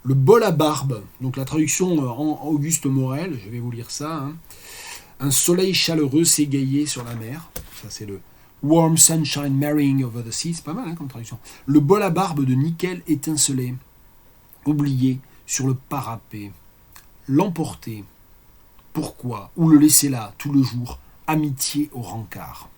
Le bol à barbe, donc la traduction en Auguste Morel, je vais vous lire ça. Hein. Un soleil chaleureux s'égayait sur la mer. Ça, c'est le Warm Sunshine Marrying Over the Sea. C'est pas mal hein, comme traduction. Le bol à barbe de nickel étincelait, oublié sur le parapet. L'emporter. Pourquoi? Ou le laisser là, tout le jour. Amitié au rencard.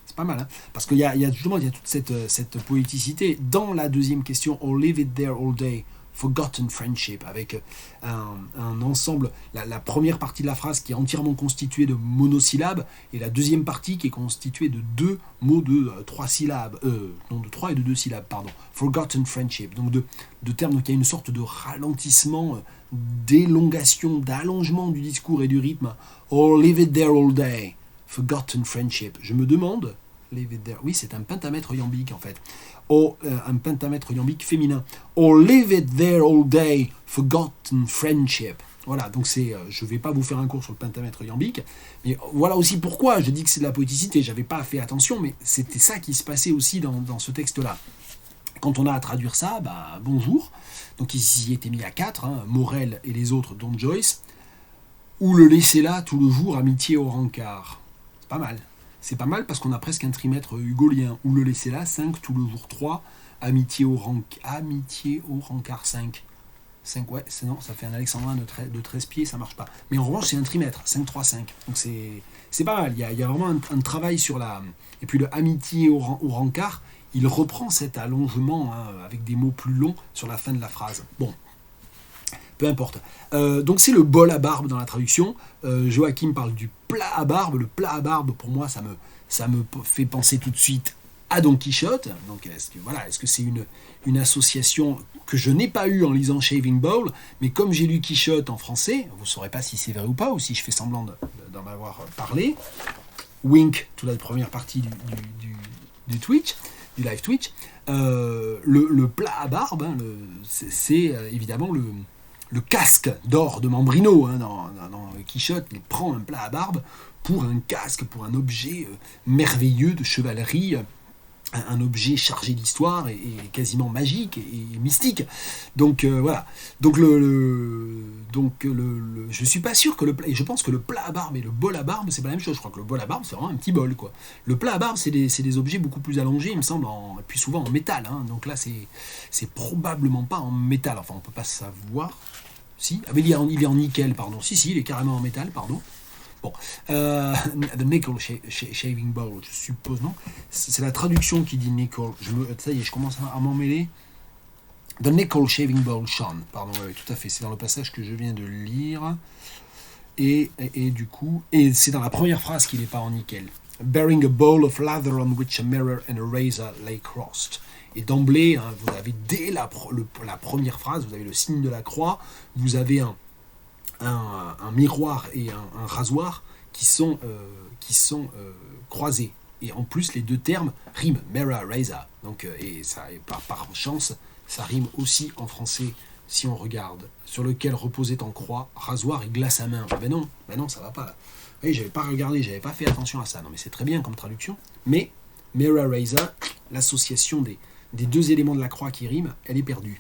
C'est pas mal, hein, parce qu'il y a toute cette poéticité. Dans la deuxième question, I'll leave it there all day. Forgotten Friendship, avec un ensemble, la première partie de la phrase qui est entièrement constituée de monosyllabes, et la deuxième partie qui est constituée de deux mots de trois syllabes, non de trois et de deux syllabes, pardon. Forgotten Friendship, donc de termes, donc il y a une sorte de ralentissement, d'élongation, d'allongement du discours et du rythme. Oh, leave it there all day. Forgotten Friendship. Je me demande, leave it there, oui, c'est un pentamètre iambique en fait. Un pentamètre iambique féminin. Or leave it there all day, forgotten friendship. Voilà, donc je ne vais pas vous faire un cours sur le pentamètre iambique, mais voilà aussi pourquoi je dis que c'est de la poéticité. J'avais pas fait attention, mais c'était ça qui se passait aussi dans ce texte-là. Quand on a à traduire ça, bonjour. Donc ils s'y étaient mis à 4, hein, Morel et les autres, dont Joyce. Ou le laisser là tout le jour, amitié au rencard. C'est pas mal. C'est pas mal parce qu'on a presque un trimètre hugolien. Ou le laisser là, 5, tout le jour 3, amitié au rencard 5. 5, ouais, non, ça fait un alexandrin de 13 pieds, ça marche pas. Mais en revanche, c'est un trimètre, 5, 3, 5. Donc c'est pas mal, il y a vraiment un travail sur la... Et puis le amitié au rencard, il reprend cet allongement hein, avec des mots plus longs sur la fin de la phrase. Bon, peu importe. Donc c'est le bol à barbe dans la traduction. Joachim parle du plat à barbe. Le plat à barbe, pour moi, ça me fait penser tout de suite à Don Quichotte. Donc est-ce que c'est une association que je n'ai pas eue en lisant Shaving Bowl, mais comme j'ai lu Quichotte en français, vous ne saurez pas si c'est vrai ou pas, ou si je fais semblant d'en avoir parlé. Wink, toute la première partie du Twitch, du live Twitch. Le plat à barbe, hein, c'est évidemment le casque d'or de Mambrino, hein, dans Quichotte, il prend un plat à barbe pour un casque, pour un objet merveilleux de chevalerie, un objet chargé d'histoire et quasiment magique et mystique. Donc voilà. Donc je suis pas sûr que et je pense que le plat à barbe et le bol à barbe c'est pas la même chose. Je crois que le bol à barbe c'est vraiment un petit bol quoi. Le plat à barbe c'est des objets beaucoup plus allongés, il me semble, et puis souvent en métal. Hein. Donc là c'est probablement pas en métal. Enfin on peut pas savoir. Si, ah, mais il est en nickel, pardon. Si, il est carrément en métal, pardon. Bon, the nickel shaving bowl, je suppose, non? C'est la traduction qui dit nickel. Ça y est, je commence à m'en mêler. The nickel shaving bowl, Sean. Pardon, oui, tout à fait. C'est dans le passage que je viens de lire. Et du coup, et c'est dans la première phrase qu'il n'est pas en nickel. Bearing a bowl of lather on which a mirror and a razor lay crossed. Et d'emblée, hein, vous avez dès la première phrase, vous avez le signe de la croix, vous avez un miroir et un rasoir qui sont croisés. Et en plus, les deux termes riment, mirror, razor. Donc, et par chance, ça rime aussi en français, si on regarde. Sur lequel reposait en croix, rasoir et glace à main. Ben non, ça va pas là. Oui, j'avais pas regardé, j'avais pas fait attention à ça. Non, mais c'est très bien comme traduction. Mais mirror, razor, l'association des deux éléments de la croix qui riment, elle est perdue.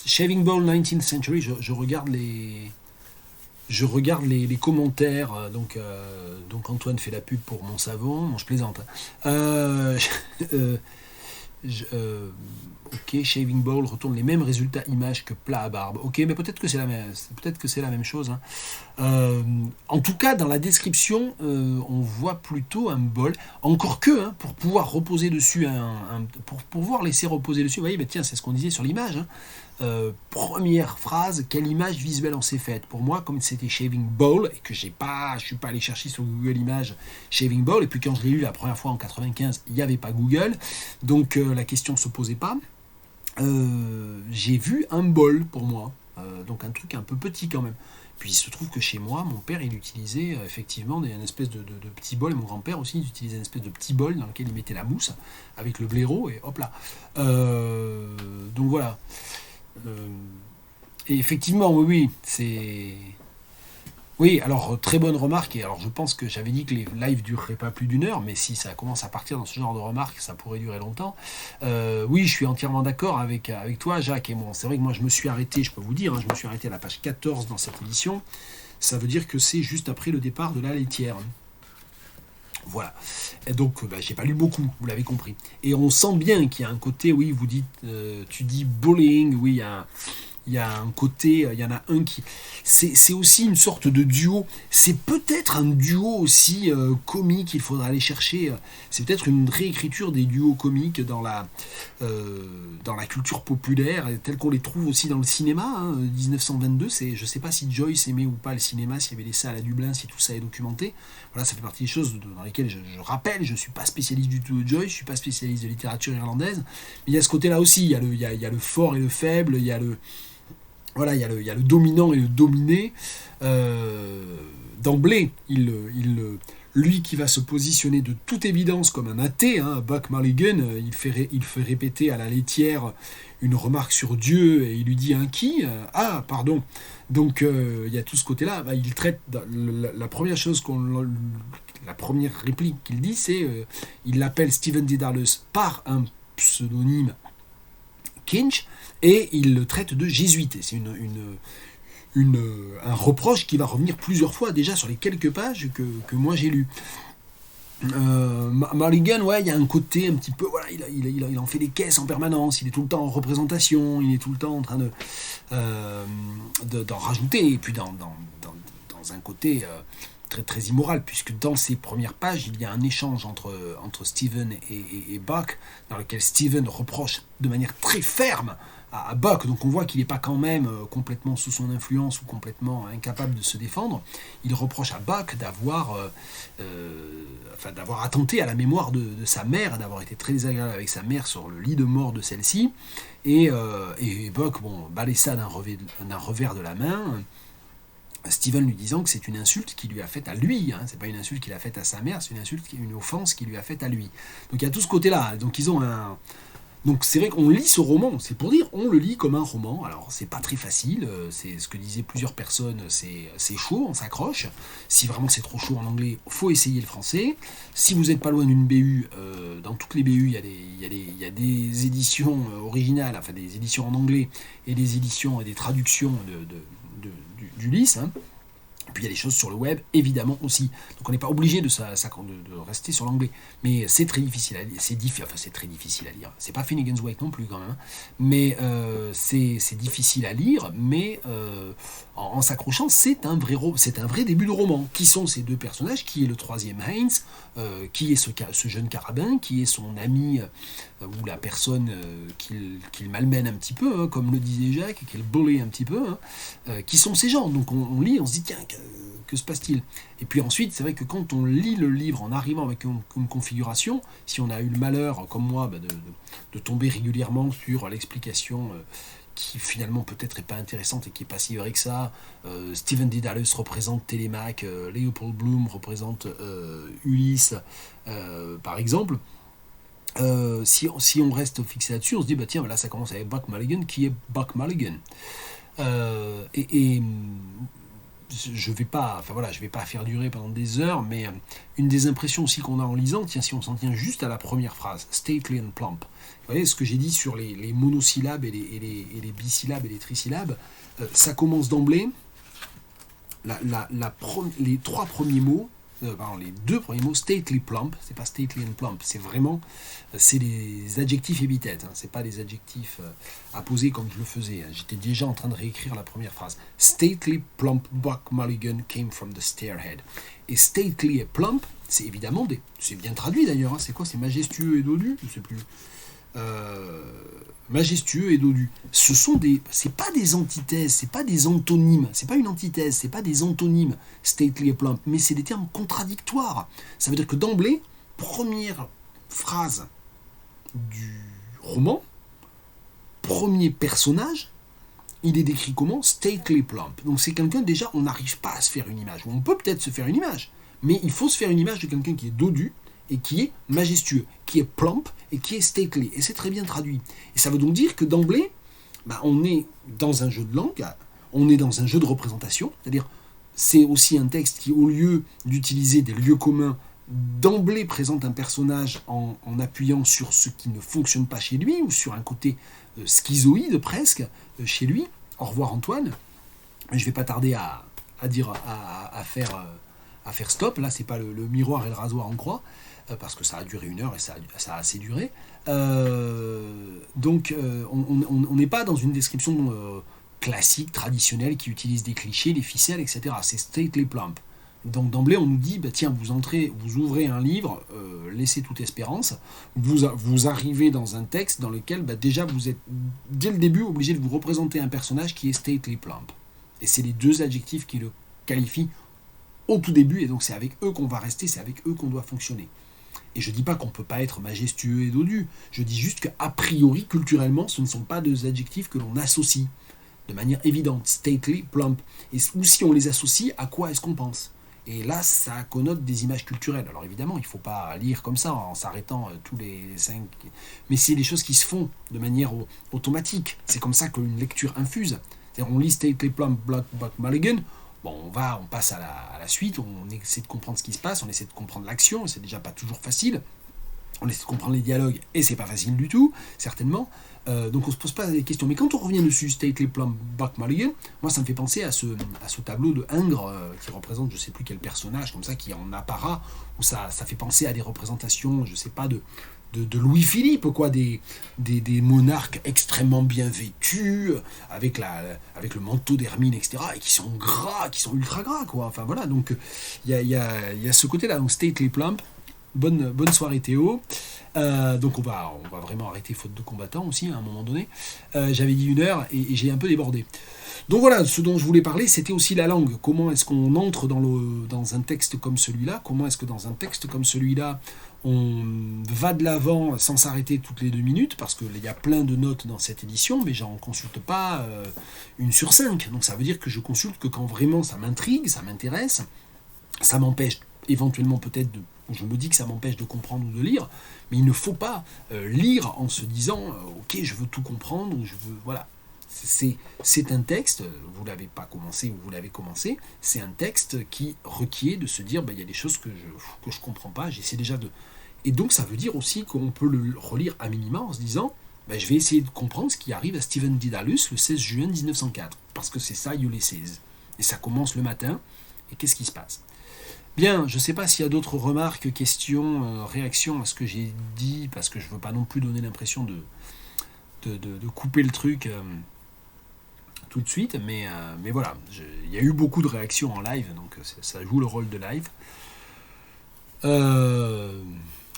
Shaving Bowl 19th Century, je regarde les commentaires. Donc Antoine fait la pub pour mon savon. Non, je plaisante. Ok, Shaving Ball retourne les mêmes résultats images que plat à barbe. Ok, mais peut-être que c'est la même chose. Hein. En tout cas, dans la description, on voit plutôt un bol. Encore que, hein, pour pouvoir reposer dessus, pour pouvoir laisser reposer dessus, vous voyez, bah, tiens, c'est ce qu'on disait sur l'image. Hein. Première phrase, quelle image visuelle on s'est faite. Pour moi, comme c'était Shaving Ball et que je suis pas allé chercher sur Google Images Shaving Ball, et puis quand je l'ai lu la première fois en 95, il n'y avait pas Google, donc la question ne se posait pas. J'ai vu un bol pour moi, donc un truc un peu petit quand même. Puis il se trouve que chez moi, mon père, il utilisait effectivement une espèce de petit bol, et mon grand-père aussi, il utilisait une espèce de petit bol dans lequel il mettait la mousse avec le blaireau, et hop là. Donc voilà. Et effectivement, oui, c'est... Oui, alors très bonne remarque, et alors je pense que j'avais dit que les lives dureraient pas plus d'1 heure, mais si ça commence à partir dans ce genre de remarques, ça pourrait durer longtemps. Oui, je suis entièrement d'accord avec toi, Jacques, et bon, c'est vrai que moi je me suis arrêté, je peux vous dire, hein, je me suis arrêté à la page 14 dans cette édition, ça veut dire que c'est juste après le départ de la laitière. Voilà. Et donc, j'ai pas lu beaucoup, vous l'avez compris. Et on sent bien qu'il y a un côté, oui, vous dites, tu dis bullying, oui, il y a un côté, il y en a un qui... C'est aussi une sorte de duo. C'est peut-être un duo aussi comique, il faudra aller chercher. C'est peut-être une réécriture des duos comiques dans la culture populaire, telle qu'on les trouve aussi dans le cinéma. Hein. 1922, je ne sais pas si Joyce aimait ou pas le cinéma, s'il y avait des salles à Dublin, si tout ça est documenté. Voilà, ça fait partie des choses dans lesquelles je rappelle, je ne suis pas spécialiste du tout de Joyce, je ne suis pas spécialiste de littérature irlandaise, mais il y a ce côté-là aussi, il y a le fort et le faible, il y a le... Voilà, il y a le dominant et le dominé. D'emblée, lui qui va se positionner de toute évidence comme un athée, hein, Buck Mulligan, il fait répéter à la laitière une remarque sur Dieu et il lui dit un qui Ah, pardon. Donc il y a tout ce côté-là. Il traite la première chose la première réplique qu'il dit, c'est il l'appelle Stephen Dedalus par un pseudonyme Kinch, et il le traite de jésuite. C'est un reproche qui va revenir plusieurs fois déjà sur les quelques pages que moi j'ai lues. Mulligan, ouais, il y a un côté un petit peu, voilà, il en fait des caisses en permanence, il est tout le temps en représentation, il est tout le temps en train d'en rajouter, et puis dans un côté très, très immoral, puisque dans ces premières pages, il y a un échange entre Stephen et Buck, dans lequel Stephen reproche de manière très ferme à Buck, donc on voit qu'il n'est pas quand même complètement sous son influence ou complètement incapable de se défendre. Il reproche à Buck d'avoir attenté à la mémoire de sa mère, d'avoir été très désagréable avec sa mère sur le lit de mort de celle-ci, et Buck balaye ça d'un revers de la main, Stephen lui disant que c'est une insulte qu'il lui a faite à lui, hein. C'est pas une insulte qu'il a faite à sa mère, c'est une offense qu'il lui a faite à lui. Donc il y a tout ce côté-là. Donc ils ont Donc c'est vrai qu'on lit ce roman, c'est pour dire, on le lit comme un roman. Alors c'est pas très facile, c'est ce que disaient plusieurs personnes, c'est chaud, on s'accroche. Si vraiment c'est trop chaud en anglais, faut essayer le français. Si vous n'êtes pas loin d'une BU, dans toutes les BU, il y a des éditions originales, enfin des éditions en anglais et des éditions et des traductions d'Ulysse. Hein. Puis il y a des choses sur le web, évidemment aussi. Donc on n'est pas obligé de rester sur l'anglais. Mais c'est très difficile à lire. C'est très difficile à lire. C'est pas Finnegan's Wake non plus quand même. Mais c'est difficile à lire. Mais en s'accrochant, c'est un vrai début de roman. Qui sont ces deux personnages? Qui est le troisième Heinz? Qui est ce jeune carabin? Qui est son ami ou la personne qu'il malmène un petit peu, hein, comme le disait Jacques, qu'il bully un petit peu, hein, qui sont ces gens. Donc on lit, on se dit, tiens, que se passe-t-il? Et puis ensuite, c'est vrai que quand on lit le livre en arrivant avec une configuration, si on a eu le malheur, comme moi, de tomber régulièrement sur l'explication qui finalement peut-être n'est pas intéressante et qui n'est pas si vraie que ça, Stephen Dedalus représente Télémaque, Leopold Bloom représente Ulysse, par exemple. Si on reste fixé là-dessus, on se dit, tiens, là ça commence avec Buck Mulligan, qui est Buck Mulligan. Je vais pas faire durer pendant des heures, mais une des impressions aussi qu'on a en lisant, tiens, si on s'en tient juste à la première phrase, stately and plump. Vous voyez ce que j'ai dit sur les monosyllabes et les bisyllabes et les trisyllabes, ça commence d'emblée. Les trois premiers mots les deux premiers mots, stately plump, c'est pas stately and plump, c'est vraiment, c'est des adjectifs épithètes, hein, c'est pas des adjectifs apposés comme je le faisais. Hein. J'étais déjà en train de réécrire la première phrase. Stately plump Buck Mulligan came from the stairhead. Et stately et plump, c'est évidemment c'est bien traduit d'ailleurs, hein, c'est quoi? C'est majestueux et dodu, je sais plus. Majestueux et dodu. C'est pas des antithèses, c'est pas des antonymes, c'est pas une antithèse, c'est pas des antonymes, stately et plump, mais c'est des termes contradictoires. Ça veut dire que d'emblée, première phrase du roman, premier personnage, il est décrit comment? Stately plump. Donc c'est quelqu'un, déjà, on n'arrive pas à se faire une image. On peut peut-être se faire une image, mais il faut se faire une image de quelqu'un qui est dodu, et qui est majestueux, qui est plump et qui est stately. Et c'est très bien traduit. Et ça veut donc dire que d'emblée, on est dans un jeu de langue, on est dans un jeu de représentation, c'est-à-dire c'est aussi un texte qui, au lieu d'utiliser des lieux communs, d'emblée présente un personnage en appuyant sur ce qui ne fonctionne pas chez lui, ou sur un côté schizoïde presque chez lui. Au revoir Antoine. Je ne vais pas tarder à faire stop. Là, c'est pas le miroir et le rasoir en croix, parce que ça a duré 1 heure et ça a assez duré. Donc, on n'est pas dans une description classique, traditionnelle, qui utilise des clichés, des ficelles, etc. C'est stately plump. Donc d'emblée, on nous dit, tiens, vous ouvrez un livre, laissez toute espérance, vous arrivez dans un texte dans lequel déjà vous êtes, dès le début, obligé de vous représenter un personnage qui est stately plump. Et c'est les deux adjectifs qui le qualifient au tout début, et donc c'est avec eux qu'on va rester, c'est avec eux qu'on doit fonctionner. Et je ne dis pas qu'on ne peut pas être majestueux et dodu, je dis juste qu'a priori, culturellement, ce ne sont pas deux adjectifs que l'on associe de manière évidente, stately, plump. Ou si on les associe, à quoi est-ce qu'on pense? Et là, ça connote des images culturelles. Alors évidemment, il ne faut pas lire comme ça, en s'arrêtant tous les 5... Mais c'est des choses qui se font de manière automatique. C'est comme ça qu'une lecture infuse. C'est-à-dire, on lit stately, plump, Buck Mulligan, on passe à la suite, on essaie de comprendre ce qui se passe, on essaie de comprendre l'action, c'est déjà pas toujours facile. On essaie de comprendre les dialogues, et c'est pas facile du tout, certainement. Donc on se pose pas des questions. Mais quand on revient dessus, stately plump Buck Mulligan, moi ça me fait penser à ce tableau de Ingres qui représente je sais plus quel personnage, comme ça, qui est en apparat, où ça fait penser à des représentations, je sais pas, de Louis-Philippe, quoi, des monarques extrêmement bien vêtus, avec le manteau d'hermine, etc., et qui sont gras, qui sont ultra gras, quoi. Enfin voilà, donc il y a ce côté-là, donc stately plump. Bonne soirée Théo. Donc on va vraiment arrêter faute de combattants aussi à un moment donné. J'avais dit 1 heure et j'ai un peu débordé. Donc voilà, ce dont je voulais parler, c'était aussi la langue. Comment est-ce qu'on entre dans un texte comme celui-là? Comment est-ce que dans un texte comme celui-là, on va de l'avant sans s'arrêter toutes les 2 minutes? Parce qu'il y a plein de notes dans cette édition, mais j'en consulte pas 1 sur 5. Donc ça veut dire que je consulte que quand vraiment ça m'intrigue, ça m'intéresse, ça m'empêche éventuellement peut-être je me dis que ça m'empêche de comprendre ou de lire, mais il ne faut pas lire en se disant ok, je veux tout comprendre, ou je veux, voilà. C'est un texte, vous l'avez pas commencé ou vous l'avez commencé, c'est un texte qui requiert de se dire il y a des choses que je comprends pas, j'essaie déjà de... Et donc ça veut dire aussi qu'on peut le relire à minima en se disant je vais essayer de comprendre ce qui arrive à Stephen Dedalus le 16 juin 1904, parce que c'est ça Ulysses. Et ça commence le matin, et qu'est-ce qui se passe? Bien, je ne sais pas s'il y a d'autres remarques, questions, réactions à ce que j'ai dit, parce que je ne veux pas non plus donner l'impression de couper le truc tout de suite, mais voilà, il y a eu beaucoup de réactions en live, donc ça joue le rôle de live.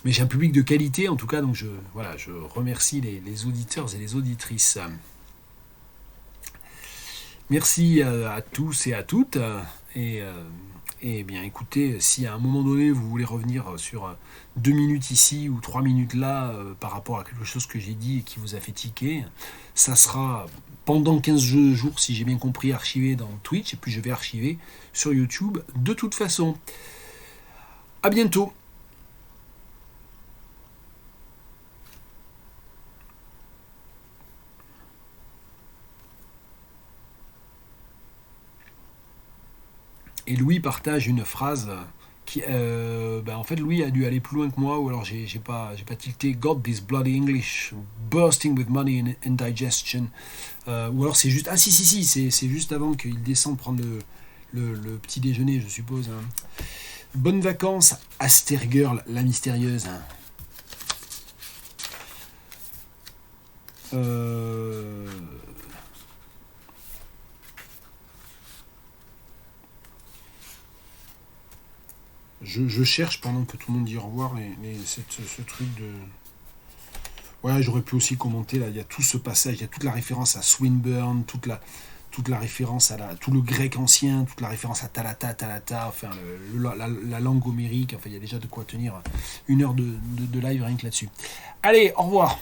Mais j'ai un public de qualité, en tout cas, donc je remercie les auditeurs et les auditrices. Merci à tous et à toutes, et bien écoutez, si à un moment donné vous voulez revenir sur 2 minutes ici ou 3 minutes là par rapport à quelque chose que j'ai dit et qui vous a fait tiquer, ça sera pendant 15 jours, si j'ai bien compris, archivé dans Twitch, et puis je vais archiver sur YouTube de toute façon. À bientôt. Et Louis partage une phrase qui, en fait, Louis a dû aller plus loin que moi, ou alors j'ai pas tilté. God, this bloody English, bursting with money and indigestion. Ou alors c'est juste, si, c'est juste avant qu'il descende prendre le petit déjeuner, je suppose. Hein. Bonnes vacances, Astergirl, la mystérieuse. Je cherche pendant que tout le monde dit au revoir ce truc de... Ouais, j'aurais pu aussi commenter, là, il y a tout ce passage, il y a toute la référence à Swinburne, toute la référence à tout le grec ancien, toute la référence à Talata, enfin, la langue homérique, enfin, il y a déjà de quoi tenir 1 heure de live rien que là-dessus. Allez, au revoir.